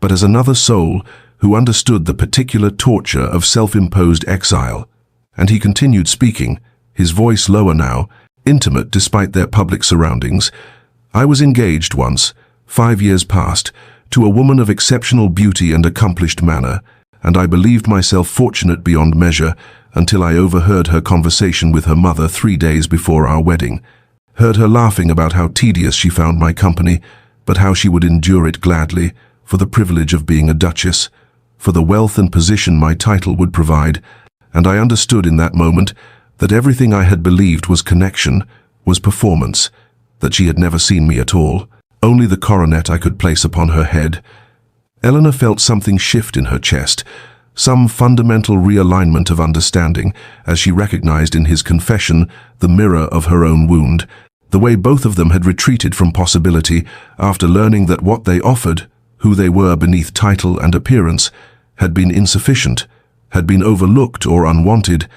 Speaker 1: but as another soul who understood the particular torture of self-imposed exile. And he continued speaking, his voice lower now, intimate despite their public surroundings. "I was engaged once, 5 years past, to a woman of exceptional beauty and accomplished manner, and I believed myself fortunate beyond measure until I overheard her conversation with her mother 3 days before our wedding. Heard her laughing about how tedious she found my company, but how she would endure it gladly, for the privilege of being a duchess, for the wealth and position my title would provide, and I understood in that moment that everything I had believed was connection, was performance, that she had never seen me at all, only the coronet I could place upon her head." Eleanor felt something shift in her chest, some fundamental realignment of understanding, as she recognized in his confession the mirror of her own wound, the way both of them had retreated from possibility after learning that what they offered, who they were beneath title and appearance, had been insufficient, had been overlooked or unwanted,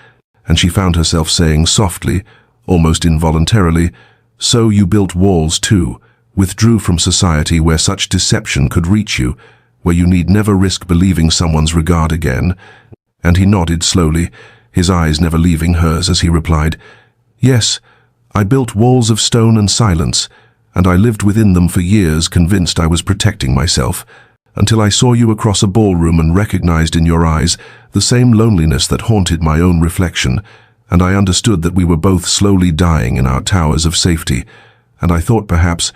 Speaker 1: and she found herself saying softly, almost involuntarily, "So you built walls too, withdrew from society where such deception could reach you, where you need never risk believing someone's regard again." And he nodded slowly, his eyes never leaving hers as he replied, "Yes, I built walls of stone and silence, and I lived within them for years convinced I was protecting myself, until I saw you across a ballroom and recognized in your eyes the same loneliness that haunted my own reflection, and I understood that we were both slowly dying in our towers of safety, and I thought perhaps,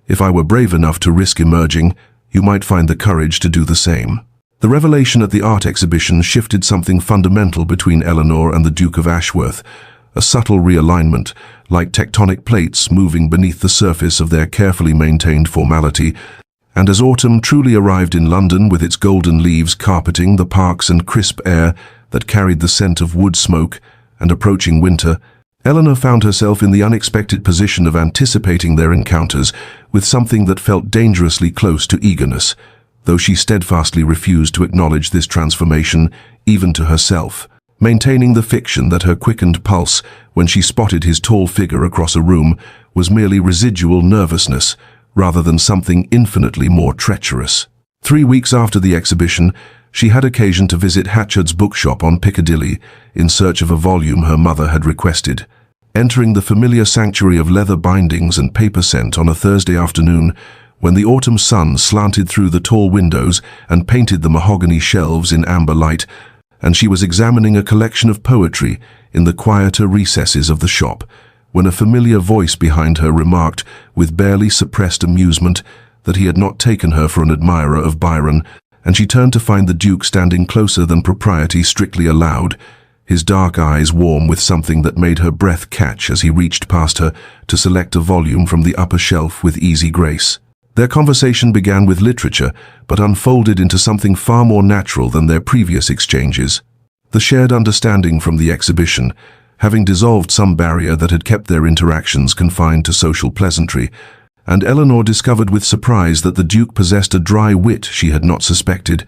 Speaker 1: if I were brave enough to risk emerging, you might find the courage to do the same." The revelation at the art exhibition shifted something fundamental between Eleanor and the Duke of Ashworth, a subtle realignment, like tectonic plates moving beneath the surface of their carefully maintained formality. And as autumn truly arrived in London with its golden leaves carpeting the parks and crisp air that carried the scent of wood smoke, and approaching winter, Eleanor found herself in the unexpected position of anticipating their encounters with something that felt dangerously close to eagerness, though she steadfastly refused to acknowledge this transformation even to herself, maintaining the fiction that her quickened pulse when she spotted his tall figure across a room was merely residual nervousness rather than something infinitely more treacherous. 3 weeks after the exhibition, she had occasion to visit Hatchard's bookshop on Piccadilly in search of a volume her mother had requested. Entering the familiar sanctuary of leather bindings and paper scent on a Thursday afternoon, when the autumn sun slanted through the tall windows and painted the mahogany shelves in amber light, and she was examining a collection of poetry in the quieter recesses of the shop, when a familiar voice behind her remarked, with barely suppressed amusement, that he had not taken her for an admirer of Byron, and she turned to find the Duke standing closer than propriety strictly allowed, his dark eyes warm with something that made her breath catch as he reached past her to select a volume from the upper shelf with easy grace. Their conversation began with literature, but unfolded into something far more natural than their previous exchanges. The shared understanding from the exhibition, having dissolved some barrier that had kept their interactions confined to social pleasantry, and Eleanor discovered with surprise that the Duke possessed a dry wit she had not suspected,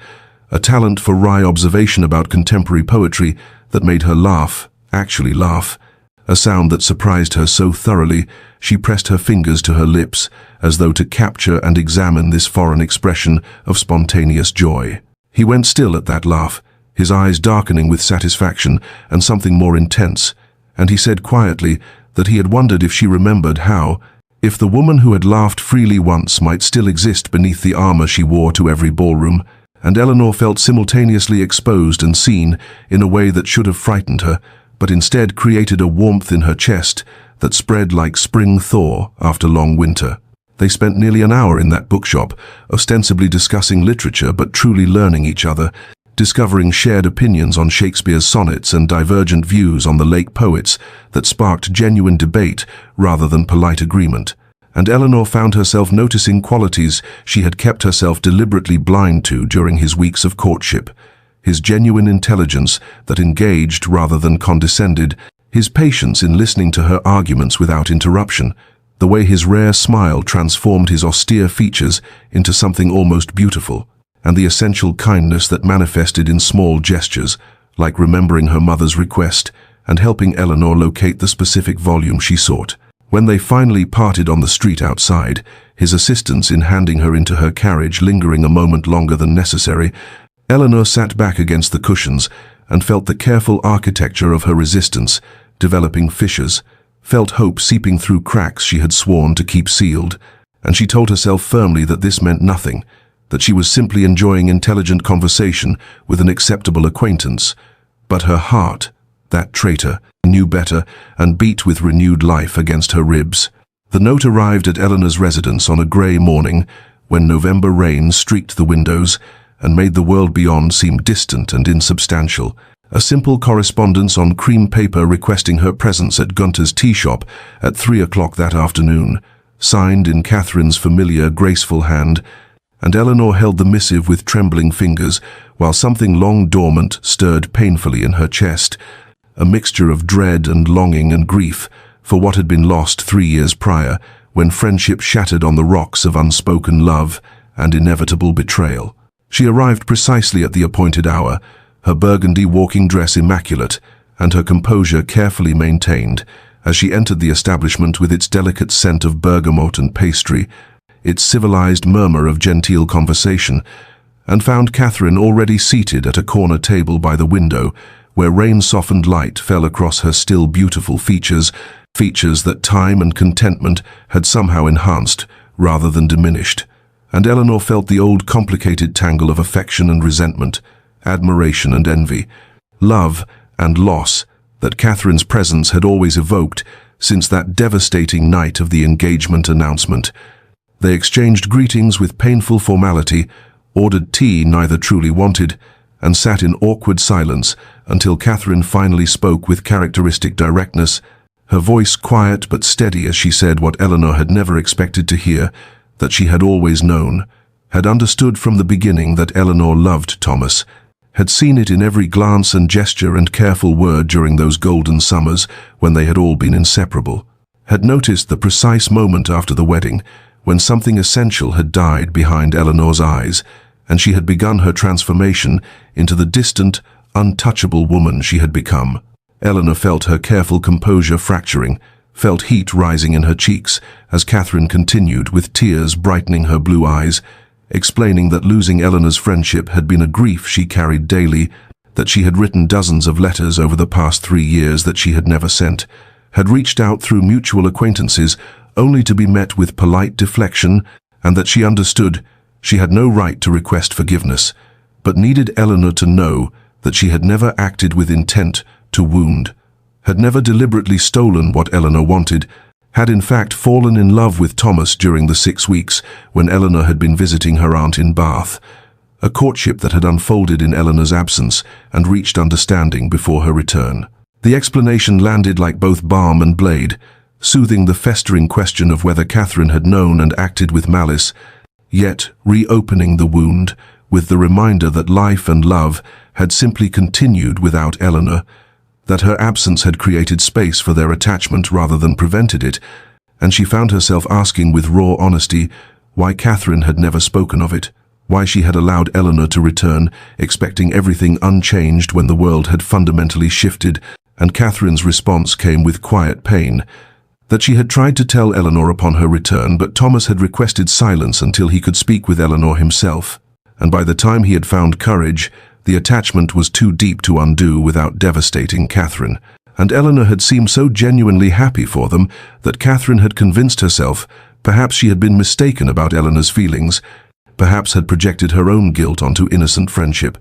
Speaker 1: a talent for wry observation about contemporary poetry that made her laugh, actually laugh, a sound that surprised her so thoroughly she pressed her fingers to her lips as though to capture and examine this foreign expression of spontaneous joy. He went still at that laugh, his eyes darkening with satisfaction and something more intense, and he said quietly that he had wondered if she remembered how, if the woman who had laughed freely once might still exist beneath the armor she wore to every ballroom, and Eleanor felt simultaneously exposed and seen in a way that should have frightened her, but instead created a warmth in her chest that spread like spring thaw after long winter. They spent nearly an hour in that bookshop, ostensibly discussing literature but truly learning each other, discovering shared opinions on Shakespeare's sonnets and divergent views on the Lake poets that sparked genuine debate rather than polite agreement. And Eleanor found herself noticing qualities she had kept herself deliberately blind to during his weeks of courtship. His genuine intelligence that engaged rather than condescended, his patience in listening to her arguments without interruption, the way his rare smile transformed his austere features into something almost beautiful, and the essential kindness that manifested in small gestures, like remembering her mother's request and helping Eleanor locate the specific volume she sought. When they finally parted on the street outside, his assistance in handing her into her carriage lingering a moment longer than necessary, Eleanor sat back against the cushions and felt the careful architecture of her resistance developing fissures, felt hope seeping through cracks she had sworn to keep sealed, and she told herself firmly that this meant nothing, that she was simply enjoying intelligent conversation with an acceptable acquaintance. But her heart, that traitor, knew better and beat with renewed life against her ribs. The note arrived at Eleanor's residence on a grey morning when November rain streaked the windows and made the world beyond seem distant and insubstantial. A simple correspondence on cream paper requesting her presence at Gunter's tea shop at 3 o'clock that afternoon, signed in Catherine's familiar, graceful hand, and Eleanor held the missive with trembling fingers while something long dormant stirred painfully in her chest, a mixture of dread and longing and grief for what had been lost 3 years prior, when friendship shattered on the rocks of unspoken love and inevitable betrayal. She arrived precisely at the appointed hour, her burgundy walking dress immaculate and her composure carefully maintained, as she entered the establishment with its delicate scent of bergamot and pastry, its civilized murmur of genteel conversation, and found Catherine already seated at a corner table by the window, where rain-softened light fell across her still beautiful features that time and contentment had somehow enhanced rather than diminished. And Eleanor felt the old complicated tangle of affection and resentment, admiration and envy, love and loss that Catherine's presence had always evoked since that devastating night of the engagement announcement. They exchanged greetings with painful formality, ordered tea neither truly wanted, and sat in awkward silence until Catherine finally spoke with characteristic directness, her voice quiet but steady as she said what Eleanor had never expected to hear, that she had always known, had understood from the beginning that Eleanor loved Thomas, had seen it in every glance and gesture and careful word during those golden summers when they had all been inseparable, had noticed the precise moment after the wedding when something essential had died behind Eleanor's eyes, and she had begun her transformation into the distant, untouchable woman she had become. Eleanor felt her careful composure fracturing, felt heat rising in her cheeks as Catherine continued with tears brightening her blue eyes, explaining that losing Eleanor's friendship had been a grief she carried daily, that she had written dozens of letters over the past 3 years that she had never sent, had reached out through mutual acquaintances only to be met with polite deflection, and that she understood she had no right to request forgiveness, but needed Eleanor to know that she had never acted with intent to wound, had never deliberately stolen what Eleanor wanted, had in fact fallen in love with Thomas during the 6 weeks when Eleanor had been visiting her aunt in Bath, a courtship that had unfolded in Eleanor's absence and reached understanding before her return. The explanation landed like both balm and blade, soothing the festering question of whether Catherine had known and acted with malice, yet reopening the wound with the reminder that life and love had simply continued without Eleanor, that her absence had created space for their attachment rather than prevented it, and she found herself asking with raw honesty why Catherine had never spoken of it, why she had allowed Eleanor to return, expecting everything unchanged when the world had fundamentally shifted, and Catherine's response came with quiet pain, that she had tried to tell Eleanor upon her return, but Thomas had requested silence until he could speak with Eleanor himself, and by the time he had found courage, the attachment was too deep to undo without devastating Catherine. And Eleanor had seemed so genuinely happy for them that Catherine had convinced herself perhaps she had been mistaken about Eleanor's feelings, perhaps had projected her own guilt onto innocent friendship.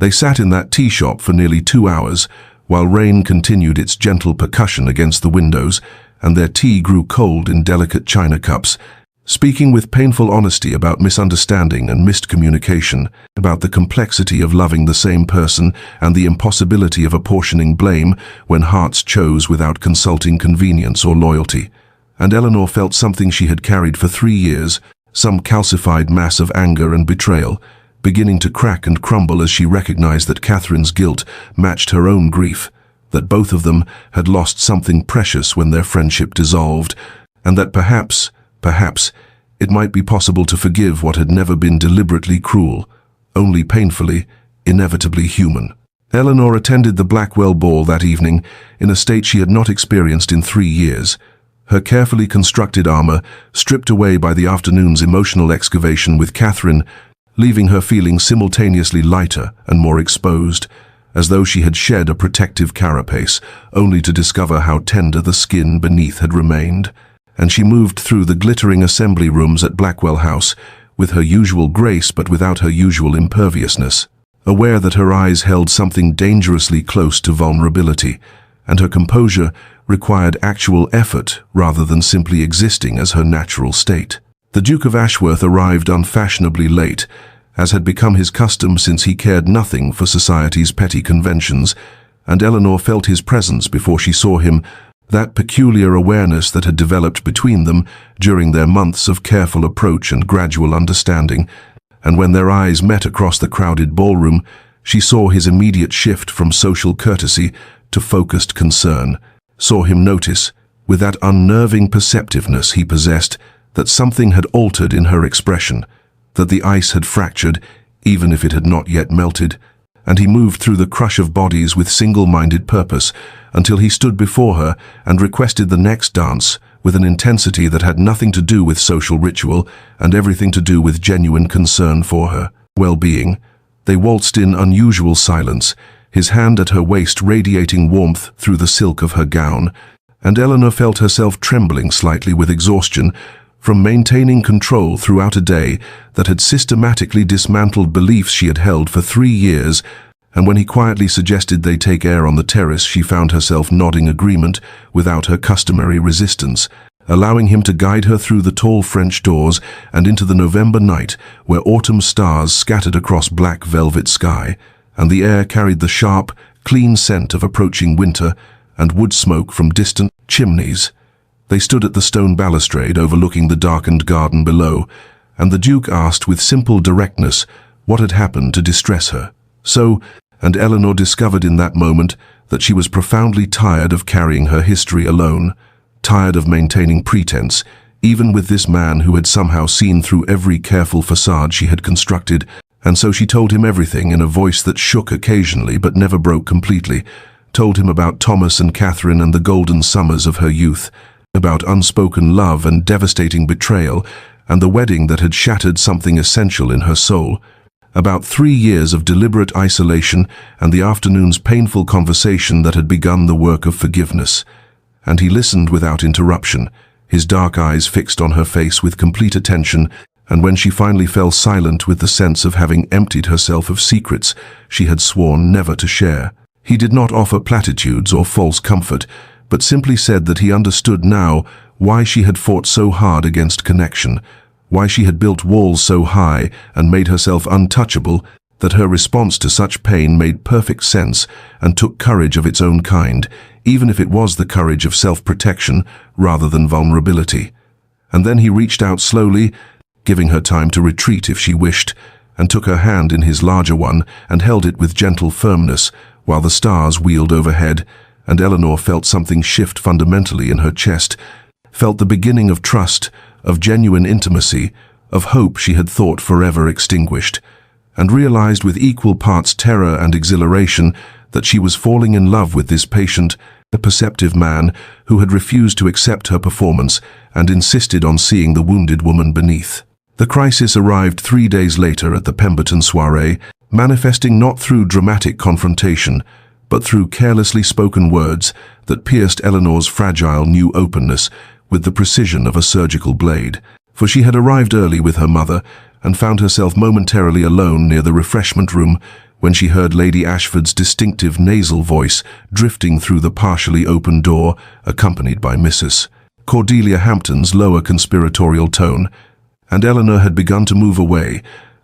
Speaker 1: They sat in that tea shop for nearly 2 hours, while rain continued its gentle percussion against the windows, and their tea grew cold in delicate china cups, speaking with painful honesty about misunderstanding and missed communication, about the complexity of loving the same person and the impossibility of apportioning blame when hearts chose without consulting convenience or loyalty. And Eleanor felt something she had carried for 3 years, some calcified mass of anger and betrayal, beginning to crack and crumble as she recognized that Catherine's guilt matched her own grief, that both of them had lost something precious when their friendship dissolved, and that perhaps, it might be possible to forgive what had never been deliberately cruel, only painfully, inevitably human. Eleanor attended the Blackwell ball that evening in a state she had not experienced in 3 years, her carefully constructed armor stripped away by the afternoon's emotional excavation with Catherine, leaving her feeling simultaneously lighter and more exposed, as though she had shed a protective carapace, only to discover how tender the skin beneath had remained. And she moved through the glittering assembly rooms at Blackwell House with her usual grace but without her usual imperviousness, aware that her eyes held something dangerously close to vulnerability, and her composure required actual effort rather than simply existing as her natural state. The Duke of Ashworth arrived unfashionably late, as had become his custom since he cared nothing for society's petty conventions, and Eleanor felt his presence before she saw him, that peculiar awareness that had developed between them during their months of careful approach and gradual understanding, and when their eyes met across the crowded ballroom, she saw his immediate shift from social courtesy to focused concern, saw him notice, with that unnerving perceptiveness he possessed, that something had altered in her expression, that the ice had fractured, even if it had not yet melted, and he moved through the crush of bodies with single-minded purpose until he stood before her and requested the next dance with an intensity that had nothing to do with social ritual and everything to do with genuine concern for her well-being. They waltzed in unusual silence, his hand at her waist radiating warmth through the silk of her gown, and Eleanor felt herself trembling slightly with exhaustion from maintaining control throughout a day that had systematically dismantled beliefs she had held for 3 years, and when he quietly suggested they take air on the terrace, she found herself nodding agreement without her customary resistance, allowing him to guide her through the tall French doors and into the November night where autumn stars scattered across black velvet sky, and the air carried the sharp, clean scent of approaching winter and wood smoke from distant chimneys. They stood at the stone balustrade overlooking the darkened garden below, and the Duke asked with simple directness what had happened to distress her. And Eleanor discovered in that moment that she was profoundly tired of carrying her history alone, tired of maintaining pretense, even with this man who had somehow seen through every careful facade she had constructed, and so she told him everything in a voice that shook occasionally but never broke completely, told him about Thomas and Catherine and the golden summers of her youth, about unspoken love and devastating betrayal, and the wedding that had shattered something essential in her soul, about 3 years of deliberate isolation and the afternoon's painful conversation that had begun the work of forgiveness. And he listened without interruption, his dark eyes fixed on her face with complete attention, and when she finally fell silent with the sense of having emptied herself of secrets she had sworn never to share, he did not offer platitudes or false comfort, but simply said that he understood now why she had fought so hard against connection, why she had built walls so high and made herself untouchable, that her response to such pain made perfect sense and took courage of its own kind, even if it was the courage of self-protection rather than vulnerability. And then he reached out slowly, giving her time to retreat if she wished, and took her hand in his larger one and held it with gentle firmness while the stars wheeled overhead, and Eleanor felt something shift fundamentally in her chest, felt the beginning of trust, of genuine intimacy, of hope she had thought forever extinguished, and realized with equal parts terror and exhilaration that she was falling in love with this patient, perceptive man who had refused to accept her performance and insisted on seeing the wounded woman beneath. The crisis arrived 3 days later at the Pemberton soiree, manifesting not through dramatic confrontation, but through carelessly spoken words that pierced Eleanor's fragile new openness with the precision of a surgical blade. For she had arrived early with her mother and found herself momentarily alone near the refreshment room when she heard Lady Ashford's distinctive nasal voice drifting through the partially open door, accompanied by Mrs. Cordelia Hampton's lower conspiratorial tone, and Eleanor had begun to move away,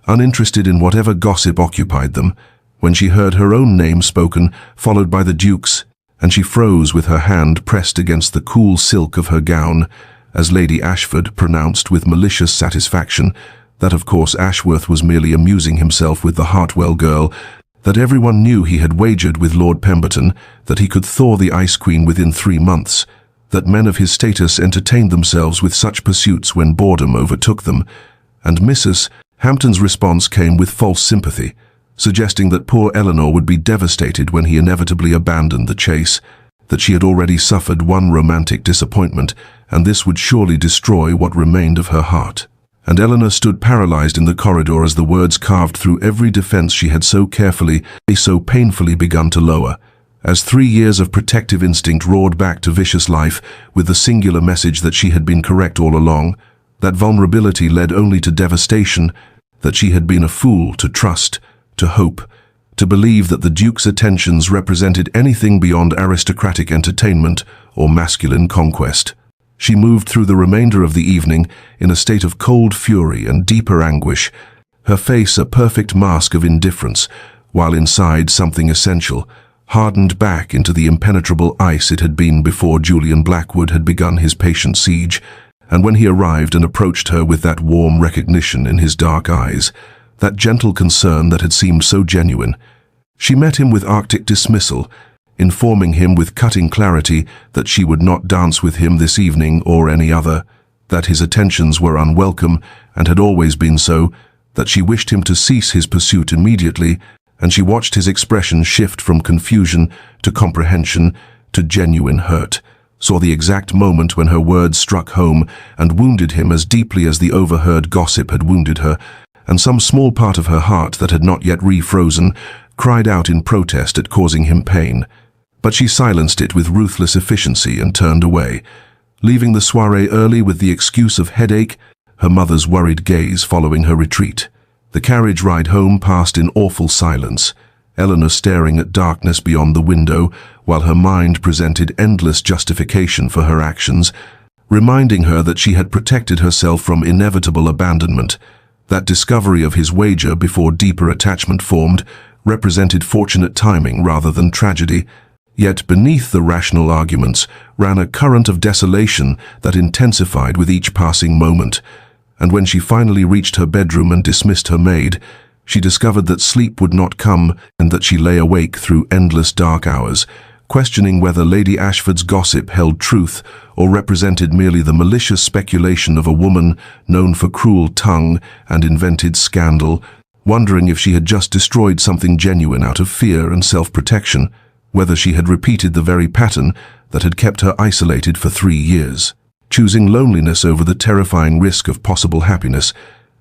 Speaker 1: uninterested in whatever gossip occupied them, when she heard her own name spoken, followed by the Duke's, and she froze with her hand pressed against the cool silk of her gown, as Lady Ashford pronounced with malicious satisfaction that of course Ashworth was merely amusing himself with the Hartwell girl, that everyone knew he had wagered with Lord Pemberton that he could thaw the Ice Queen within 3 months, that men of his status entertained themselves with such pursuits when boredom overtook them, and Mrs. Hampton's response came with false sympathy, suggesting that poor Eleanor would be devastated when he inevitably abandoned the chase, that she had already suffered one romantic disappointment, and this would surely destroy what remained of her heart. And Eleanor stood paralyzed in the corridor as the words carved through every defense she had so carefully, so painfully begun to lower, as 3 years of protective instinct roared back to vicious life with the singular message that she had been correct all along, that vulnerability led only to devastation, that she had been a fool to trust, to hope, to believe that the Duke's attentions represented anything beyond aristocratic entertainment or masculine conquest. She moved through the remainder of the evening in a state of cold fury and deeper anguish, her face a perfect mask of indifference, while inside something essential, hardened back into the impenetrable ice it had been before Julian Blackwood had begun his patient siege, and when he arrived and approached her with that warm recognition in his dark eyes, that gentle concern that had seemed so genuine, she met him with Arctic dismissal, informing him with cutting clarity that she would not dance with him this evening or any other, that his attentions were unwelcome and had always been so, that she wished him to cease his pursuit immediately, and she watched his expression shift from confusion to comprehension to genuine hurt, saw the exact moment when her words struck home and wounded him as deeply as the overheard gossip had wounded her, and some small part of her heart that had not yet refrozen cried out in protest at causing him pain. But she silenced it with ruthless efficiency and turned away, leaving the soiree early with the excuse of headache, her mother's worried gaze following her retreat. The carriage ride home passed in awful silence, Eleanor staring at darkness beyond the window, while her mind presented endless justification for her actions, reminding her that she had protected herself from inevitable abandonment. That discovery of his wager before deeper attachment formed represented fortunate timing rather than tragedy, yet beneath the rational arguments ran a current of desolation that intensified with each passing moment, and when she finally reached her bedroom and dismissed her maid, she discovered that sleep would not come and that she lay awake through endless dark hours, questioning whether Lady Ashford's gossip held truth or represented merely the malicious speculation of a woman known for cruel tongue and invented scandal, wondering if she had just destroyed something genuine out of fear and self-protection, whether she had repeated the very pattern that had kept her isolated for 3 years, choosing loneliness over the terrifying risk of possible happiness,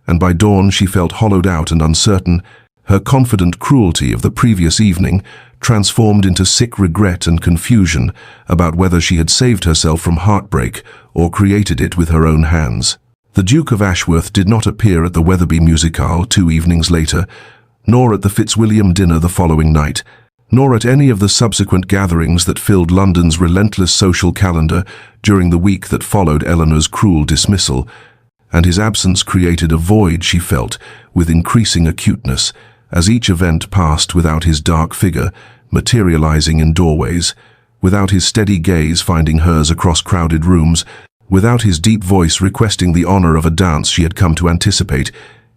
Speaker 1: and by dawn she felt hollowed out and uncertain, her confident cruelty of the previous evening transformed into sick regret and confusion about whether she had saved herself from heartbreak or created it with her own hands. The Duke of Ashworth did not appear at the Wetherby musicale 2 evenings later, nor at the Fitzwilliam dinner the following night, nor at any of the subsequent gatherings that filled London's relentless social calendar during the week that followed Eleanor's cruel dismissal, and his absence created a void she felt with increasing acuteness as each event passed without his dark figure materializing in doorways, without his steady gaze finding hers across crowded rooms, without his deep voice requesting the honor of a dance she had come to anticipate,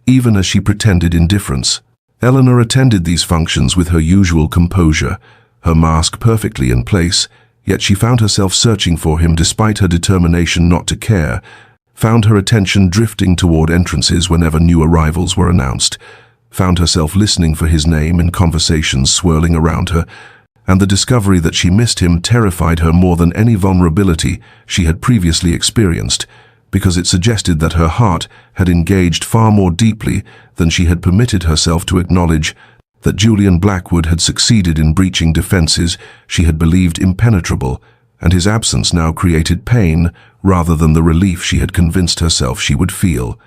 Speaker 1: even as she pretended indifference. Eleanor attended these functions with her usual composure, her mask perfectly in place, yet she found herself searching for him despite her determination not to care, found her attention drifting toward entrances whenever new arrivals were announced, found herself listening for his name in conversations swirling around her, and the discovery that she missed him terrified her more than any vulnerability she had previously experienced, because it suggested that her heart had engaged far more deeply than she had permitted herself to acknowledge, that Julian Blackwood had succeeded in breaching defenses she had believed impenetrable, and his absence now created pain rather than the relief she had convinced herself she would feel.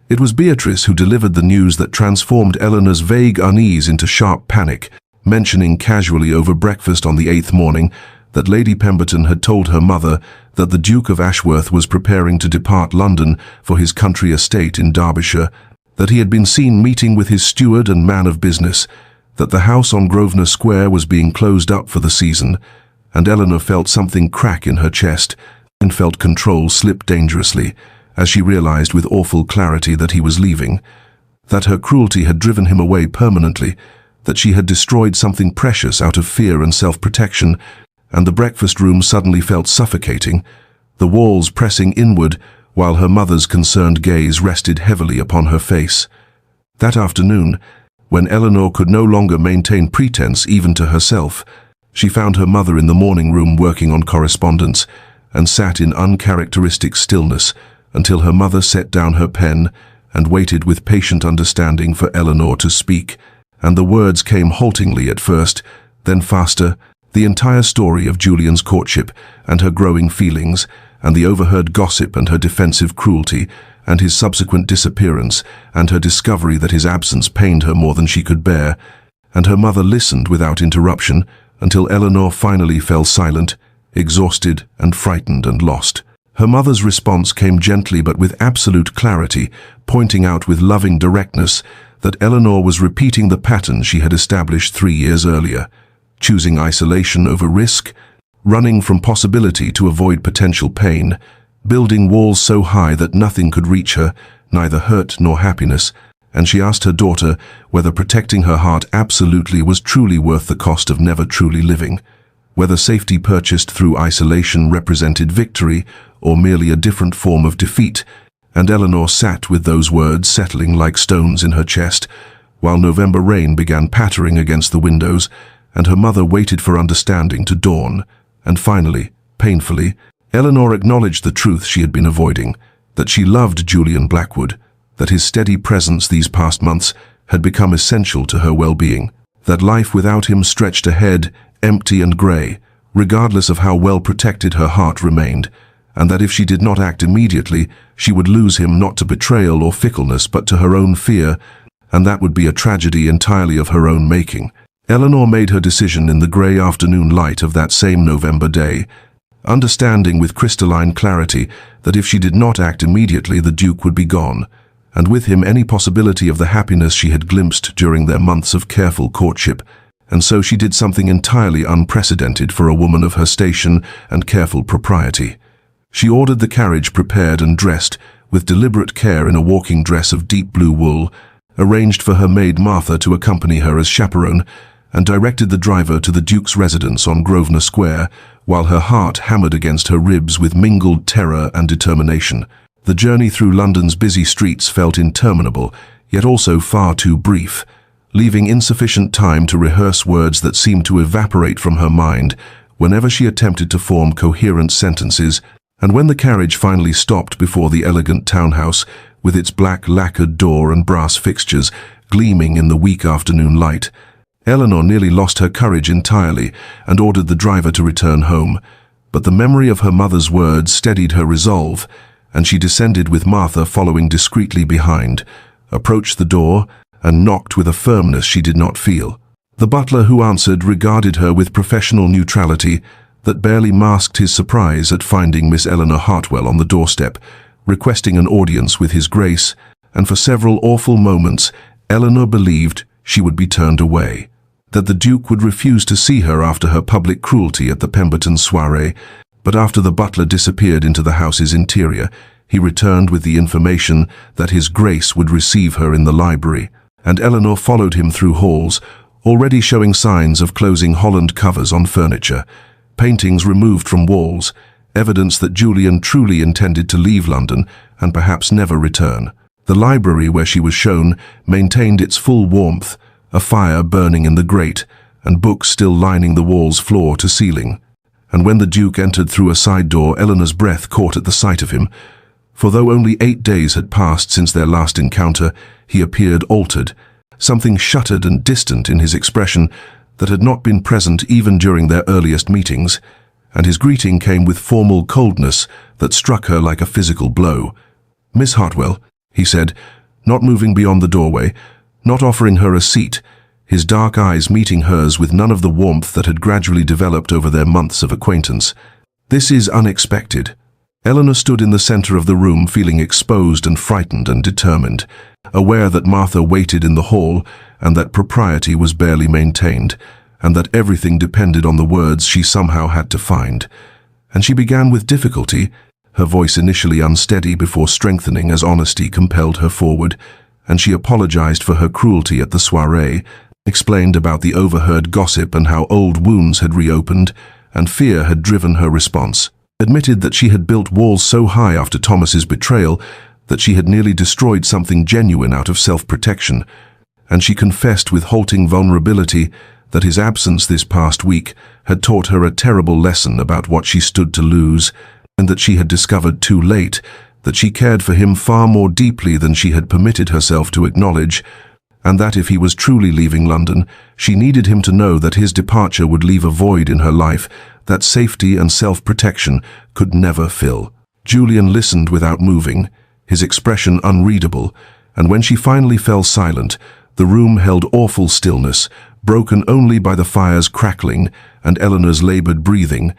Speaker 1: It was Beatrice who delivered the news that transformed Eleanor's vague unease into sharp panic, mentioning casually over breakfast on the 8th morning that Lady Pemberton had told her mother that the Duke of Ashworth was preparing to depart London for his country estate in Derbyshire, that he had been seen meeting with his steward and man of business, that the house on Grosvenor Square was being closed up for the season, and Eleanor felt something crack in her chest and felt control slip dangerously as she realized with awful clarity that he was leaving, that her cruelty had driven him away permanently, that she had destroyed something precious out of fear and self-protection, and the breakfast room suddenly felt suffocating, the walls pressing inward while her mother's concerned gaze rested heavily upon her face. That afternoon, when Eleanor could no longer maintain pretense even to herself, she found her mother in the morning room working on correspondence, and sat in uncharacteristic stillness until her mother set down her pen and waited with patient understanding for Eleanor to speak, and the words came haltingly at first, then faster, the entire story of Julian's courtship and her growing feelings, and the overheard gossip and her defensive cruelty, and his subsequent disappearance, and her discovery that his absence pained her more than she could bear, and her mother listened without interruption until Eleanor finally fell silent, exhausted and frightened and lost. Her mother's response came gently but with absolute clarity, pointing out with loving directness that Eleanor was repeating the pattern she had established 3 years earlier, choosing isolation over risk, running from possibility to avoid potential pain, building walls so high that nothing could reach her, neither hurt nor happiness, and she asked her daughter whether protecting her heart absolutely was truly worth the cost of never truly living, whether safety purchased through isolation represented victory or merely a different form of defeat, and Eleanor sat with those words settling like stones in her chest, while November rain began pattering against the windows, and her mother waited for understanding to dawn, and finally, painfully, Eleanor acknowledged the truth she had been avoiding, that she loved Julian Blackwood, that his steady presence these past months had become essential to her well-being, that life without him stretched ahead, empty and grey, regardless of how well protected her heart remained, and that if she did not act immediately, she would lose him not to betrayal or fickleness but to her own fear, and that would be a tragedy entirely of her own making. Eleanor made her decision in the grey afternoon light of that same November day, understanding with crystalline clarity that if she did not act immediately, the Duke would be gone, and with him any possibility of the happiness she had glimpsed during their months of careful courtship, and so she did something entirely unprecedented for a woman of her station and careful propriety. She ordered the carriage prepared and dressed with deliberate care in a walking dress of deep blue wool, arranged for her maid Martha to accompany her as chaperone, and directed the driver to the Duke's residence on Grosvenor Square, while her heart hammered against her ribs with mingled terror and determination. The journey through London's busy streets felt interminable, yet also far too brief, leaving insufficient time to rehearse words that seemed to evaporate from her mind whenever she attempted to form coherent sentences. And when the carriage finally stopped before the elegant townhouse, with its black lacquered door and brass fixtures gleaming in the weak afternoon light, Eleanor nearly lost her courage entirely and ordered the driver to return home. But the memory of her mother's words steadied her resolve, and she descended with Martha following discreetly behind, approached the door, and knocked with a firmness she did not feel. The butler who answered regarded her with professional neutrality that barely masked his surprise at finding Miss Eleanor Hartwell on the doorstep, requesting an audience with his grace, and for several awful moments Eleanor believed she would be turned away, that the Duke would refuse to see her after her public cruelty at the Pemberton soirée. But after the butler disappeared into the house's interior, he returned with the information that his Grace would receive her in the library, and Eleanor followed him through halls, already showing signs of closing Holland covers on furniture, paintings removed from walls, evidence that Julian truly intended to leave London and perhaps never return. The library where she was shown maintained its full warmth, a fire burning in the grate, and books still lining the walls floor to ceiling. And when the Duke entered through a side door, Eleanor's breath caught at the sight of him, For though only 8 days had passed since their last encounter, he appeared altered, something shuttered and distant in his expression that had not been present even during their earliest meetings, and his greeting came with formal coldness that struck her like a physical blow. "Miss Hartwell," he said, not moving beyond the doorway, not offering her a seat, his dark eyes meeting hers with none of the warmth that had gradually developed over their months of acquaintance. "This is unexpected." Eleanor stood in the center of the room, feeling exposed and frightened and determined, aware that Martha waited in the hall and that propriety was barely maintained, and that everything depended on the words she somehow had to find. And she began with difficulty, her voice initially unsteady before strengthening as honesty compelled her forward, and she apologized for her cruelty at the soiree, explained about the overheard gossip and how old wounds had reopened, and fear had driven her response. Admitted that she had built walls so high after Thomas's betrayal that she had nearly destroyed something genuine out of self-protection, and she confessed with halting vulnerability that his absence this past week had taught her a terrible lesson about what she stood to lose, and that she had discovered too late that she cared for him far more deeply than she had permitted herself to acknowledge, and that if he was truly leaving London, she needed him to know that his departure would leave a void in her life that safety and self-protection could never fill. Julian listened without moving, his expression unreadable, and when she finally fell silent, the room held awful stillness, broken only by the fire's crackling and Eleanor's labored breathing,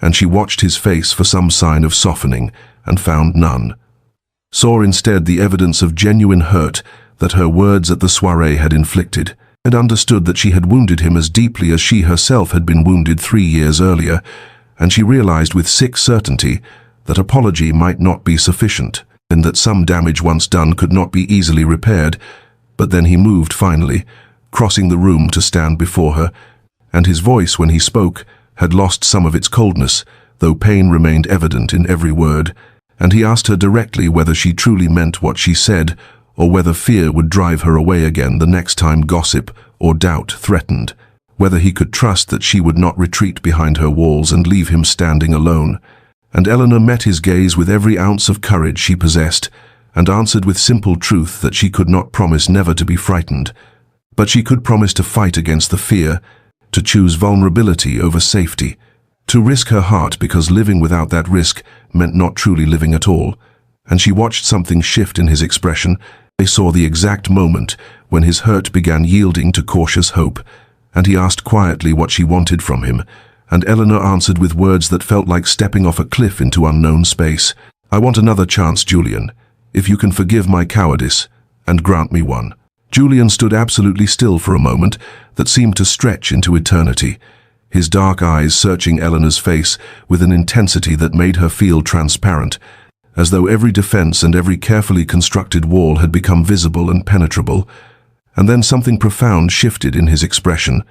Speaker 1: and she watched his face for some sign of softening, and found none. Saw instead the evidence of genuine hurt that her words at the soiree had inflicted, and understood that she had wounded him as deeply as she herself had been wounded 3 years earlier, and she realized with sick certainty that apology might not be sufficient, and that some damage once done could not be easily repaired. But then he moved finally, crossing the room to stand before her, and his voice, when he spoke, had lost some of its coldness, though pain remained evident in every word, and he asked her directly whether she truly meant what she said, or whether fear would drive her away again the next time gossip or doubt threatened, whether he could trust that she would not retreat behind her walls and leave him standing alone. And Eleanor met his gaze with every ounce of courage she possessed, and answered with simple truth that she could not promise never to be frightened, but she could promise to fight against the fear, to choose vulnerability over safety, to risk her heart because living without that risk meant not truly living at all. And she watched something shift in his expression. They saw the exact moment when his hurt began yielding to cautious hope, and he asked quietly what she wanted from him, and Eleanor answered with words that felt like stepping off a cliff into unknown space. "I want another chance, Julian, if you can forgive my cowardice, and grant me one." Julian stood absolutely still for a moment that seemed to stretch into eternity, his dark eyes searching Eleanor's face with an intensity that made her feel transparent, as though every defense and every carefully constructed wall had become visible and penetrable. And then something profound shifted in his expression,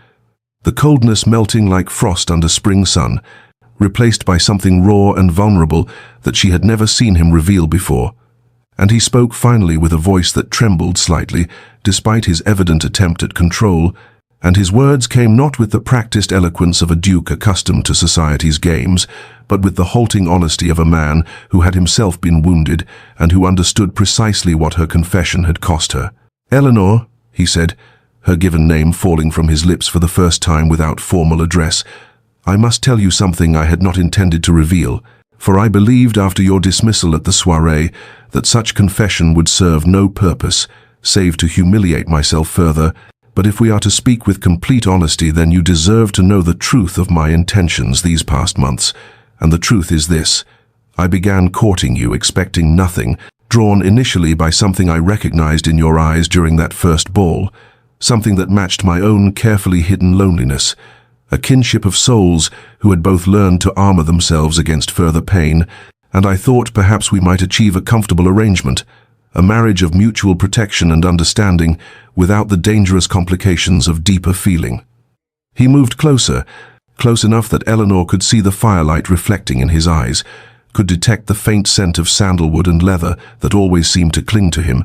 Speaker 1: the coldness melting like frost under spring sun, replaced by something raw and vulnerable that she had never seen him reveal before. And he spoke finally with a voice that trembled slightly, despite his evident attempt at control, and his words came not with the practiced eloquence of a duke accustomed to society's games, but with the halting honesty of a man who had himself been wounded and who understood precisely what her confession had cost her. "Eleanor," he said, her given name falling from his lips for the first time without formal address, "I must tell you something I had not intended to reveal, for I believed after your dismissal at the soiree that such confession would serve no purpose, save to humiliate myself further. But if we are to speak with complete honesty, then you deserve to know the truth of my intentions these past months. And the truth is this: I began courting you expecting nothing, drawn initially by something I recognized in your eyes during that first ball, something that matched my own carefully hidden loneliness, a kinship of souls who had both learned to armor themselves against further pain, and I thought perhaps we might achieve a comfortable arrangement, a marriage of mutual protection and understanding without the dangerous complications of deeper feeling." He moved closer, close enough that Eleanor could see the firelight reflecting in his eyes, could detect the faint scent of sandalwood and leather that always seemed to cling to him,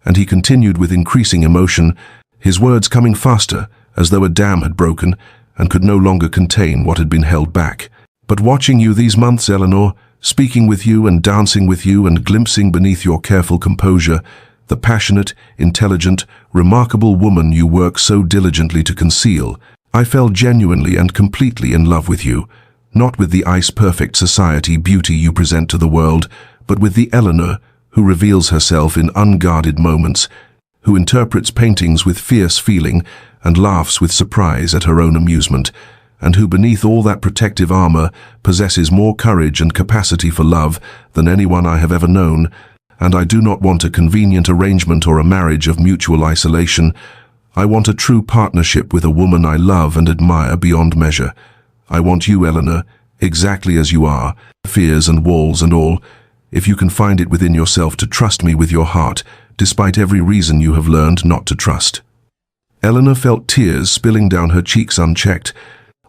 Speaker 1: and he continued with increasing emotion, his words coming faster, as though a dam had broken and could no longer contain what had been held back. "But watching you these months, Eleanor, speaking with you and dancing with you and glimpsing beneath your careful composure the passionate, intelligent, remarkable woman you work so diligently to conceal. I fell genuinely and completely in love with you, not with the ice-perfect society beauty you present to the world, but with the Eleanor who reveals herself in unguarded moments, who interprets paintings with fierce feeling and laughs with surprise at her own amusement, and who beneath all that protective armor possesses more courage and capacity for love than anyone I have ever known. And I do not want a convenient arrangement or a marriage of mutual isolation. I want a true partnership with a woman I love and admire beyond measure. I want you, Eleanor, exactly as you are, fears and walls and all, if you can find it within yourself to trust me with your heart, despite every reason you have learned not to trust. Eleanor felt tears spilling down her cheeks unchecked,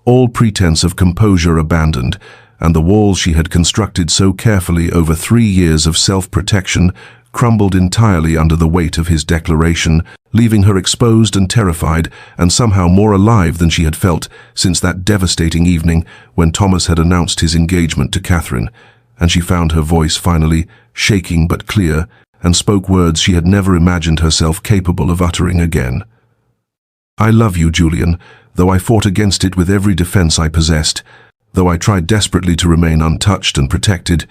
Speaker 1: all pretense of composure abandoned, and the walls she had constructed so carefully over 3 years of self-protection crumbled entirely under the weight of his declaration, leaving her exposed and terrified, and somehow more alive than she had felt since that devastating evening when Thomas had announced his engagement to Catherine, and she found her voice finally, shaking but clear, and spoke words she had never imagined herself capable of uttering again. I love you, Julian, though I fought against it with every defense I possessed. Though I tried desperately to remain untouched and protected,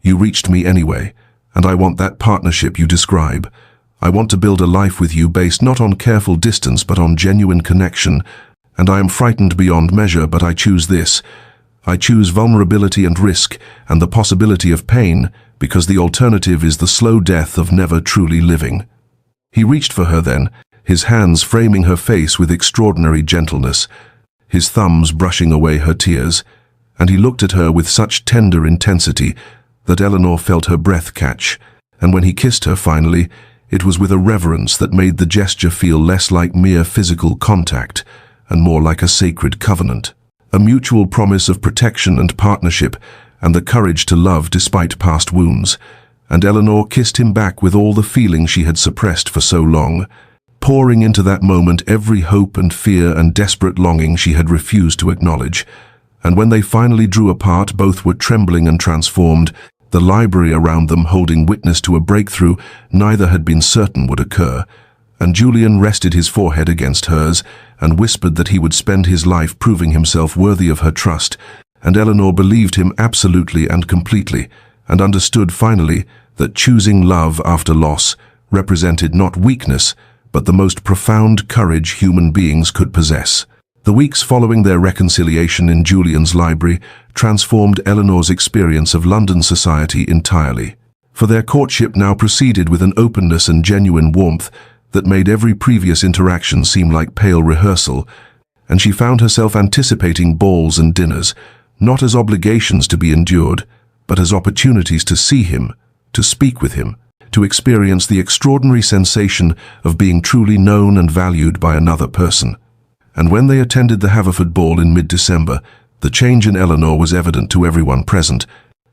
Speaker 1: you reached me anyway, and I want that partnership you describe. I want to build a life with you based not on careful distance but on genuine connection, and I am frightened beyond measure, but I choose this. I choose vulnerability and risk and the possibility of pain because the alternative is the slow death of never truly living. He reached for her then, his hands framing her face with extraordinary gentleness, his thumbs brushing away her tears, and he looked at her with such tender intensity that Eleanor felt her breath catch, and when he kissed her finally, it was with a reverence that made the gesture feel less like mere physical contact and more like a sacred covenant, a mutual promise of protection and partnership and the courage to love despite past wounds. And Eleanor kissed him back with all the feeling she had suppressed for so long, pouring into that moment every hope and fear and desperate longing she had refused to acknowledge. And when they finally drew apart, both were trembling and transformed, the library around them holding witness to a breakthrough neither had been certain would occur. And Julian rested his forehead against hers and whispered that he would spend his life proving himself worthy of her trust, and Eleanor believed him absolutely and completely, and understood finally that choosing love after loss represented not weakness, but the most profound courage human beings could possess. The weeks following their reconciliation in Julian's library transformed Eleanor's experience of London society entirely, for their courtship now proceeded with an openness and genuine warmth that made every previous interaction seem like pale rehearsal, and she found herself anticipating balls and dinners, not as obligations to be endured, but as opportunities to see him, to speak with him, to experience the extraordinary sensation of being truly known and valued by another person. And when they attended the Haverford ball in mid-December, the change in Eleanor was evident to everyone present,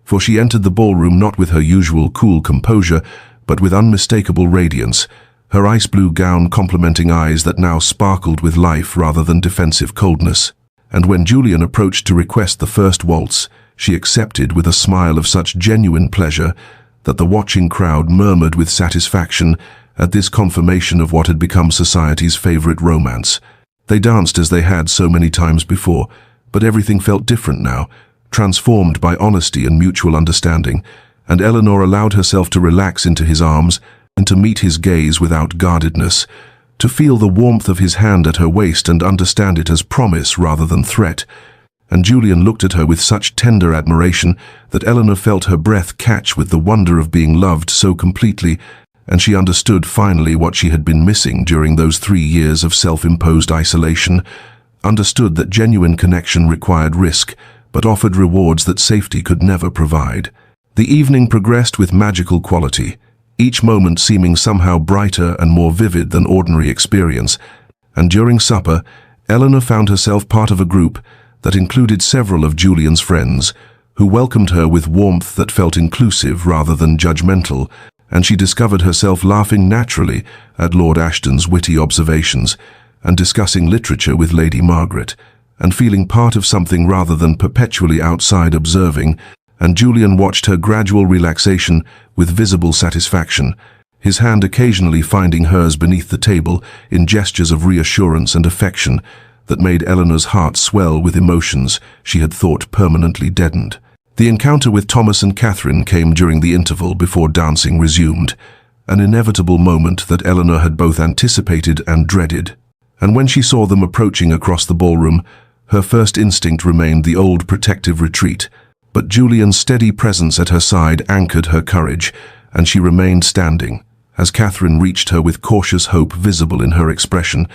Speaker 1: for she entered the ballroom not with her usual cool composure, but with unmistakable radiance, her ice blue gown complementing eyes that now sparkled with life rather than defensive coldness. And when Julian approached to request the first waltz, she accepted with a smile of such genuine pleasure that the watching crowd murmured with satisfaction at this confirmation of what had become society's favorite romance. They danced as they had so many times before, but everything felt different now, transformed by honesty and mutual understanding, and Eleanor allowed herself to relax into his arms and to meet his gaze without guardedness, to feel the warmth of his hand at her waist and understand it as promise rather than threat. And Julian looked at her with such tender admiration that Eleanor felt her breath catch with the wonder of being loved so completely, and she understood finally what she had been missing during those 3 years of self-imposed isolation, understood that genuine connection required risk, but offered rewards that safety could never provide. The evening progressed with magical quality, each moment seeming somehow brighter and more vivid than ordinary experience, and during supper, Eleanor found herself part of a group that included several of Julian's friends, who welcomed her with warmth that felt inclusive rather than judgmental, and she discovered herself laughing naturally at Lord Ashton's witty observations and discussing literature with Lady Margaret, and feeling part of something rather than perpetually outside observing, and Julian watched her gradual relaxation with visible satisfaction, his hand occasionally finding hers beneath the table in gestures of reassurance and affection that made Eleanor's heart swell with emotions she had thought permanently deadened. The encounter with Thomas and Catherine came during the interval before dancing resumed, an inevitable moment that Eleanor had both anticipated and dreaded. And when she saw them approaching across the ballroom, her first instinct remained the old protective retreat, but Julian's steady presence at her side anchored her courage, and she remained standing, as Catherine reached her with cautious hope visible in her expression,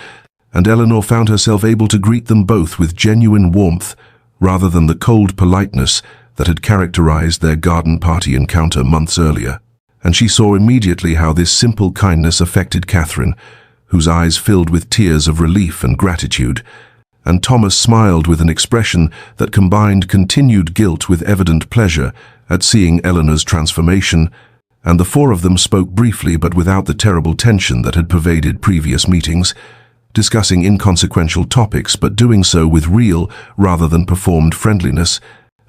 Speaker 1: and Eleanor found herself able to greet them both with genuine warmth, rather than the cold politeness that had characterized their garden party encounter months earlier. And she saw immediately how this simple kindness affected Catherine, whose eyes filled with tears of relief and gratitude, and Thomas smiled with an expression that combined continued guilt with evident pleasure at seeing Eleanor's transformation, and the four of them spoke briefly but without the terrible tension that had pervaded previous meetings, discussing inconsequential topics but doing so with real rather than performed friendliness.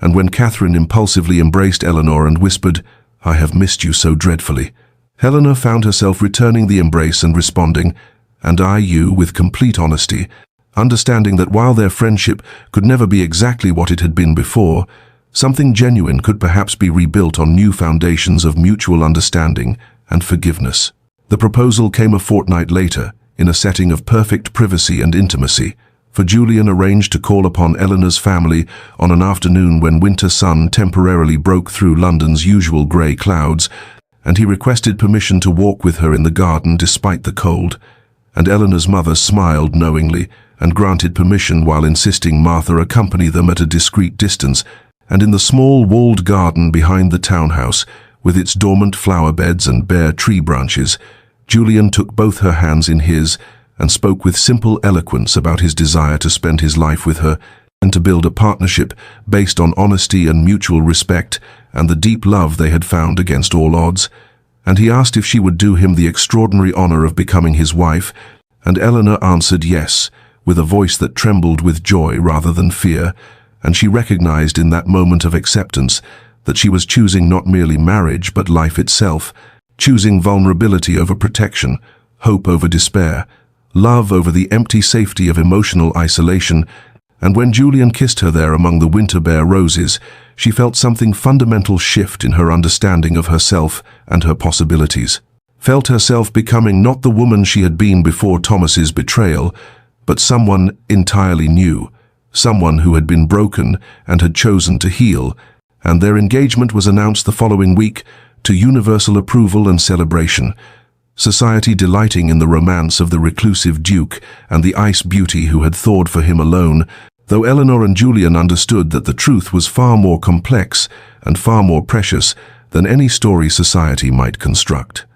Speaker 1: And when Catherine impulsively embraced Eleanor and whispered, "I have missed you so dreadfully," Eleanor found herself returning the embrace and responding, "And I you," with complete honesty, understanding that while their friendship could never be exactly what it had been before, something genuine could perhaps be rebuilt on new foundations of mutual understanding and forgiveness. The proposal came a fortnight later, in a setting of perfect privacy and intimacy, for Julian arranged to call upon Eleanor's family on an afternoon when winter sun temporarily broke through London's usual grey clouds, and he requested permission to walk with her in the garden despite the cold. And Eleanor's mother smiled knowingly and granted permission while insisting Martha accompany them at a discreet distance, and in the small walled garden behind the townhouse, with its dormant flower beds and bare tree branches, Julian took both her hands in his and spoke with simple eloquence about his desire to spend his life with her and to build a partnership based on honesty and mutual respect and the deep love they had found against all odds. And he asked if she would do him the extraordinary honor of becoming his wife, and Eleanor answered yes, with a voice that trembled with joy rather than fear, and she recognized in that moment of acceptance that she was choosing not merely marriage but life itself, choosing vulnerability over protection, hope over despair, love over the empty safety of emotional isolation. And when Julian kissed her there among the winter bare roses, she felt something fundamental shift in her understanding of herself and her possibilities. Felt herself becoming not the woman she had been before Thomas's betrayal, but someone entirely new, someone who had been broken and had chosen to heal. And their engagement was announced the following week to universal approval and celebration, society delighting in the romance of the reclusive duke and the ice beauty who had thawed for him alone, though Eleanor and Julian understood that the truth was far more complex and far more precious than any story society might construct.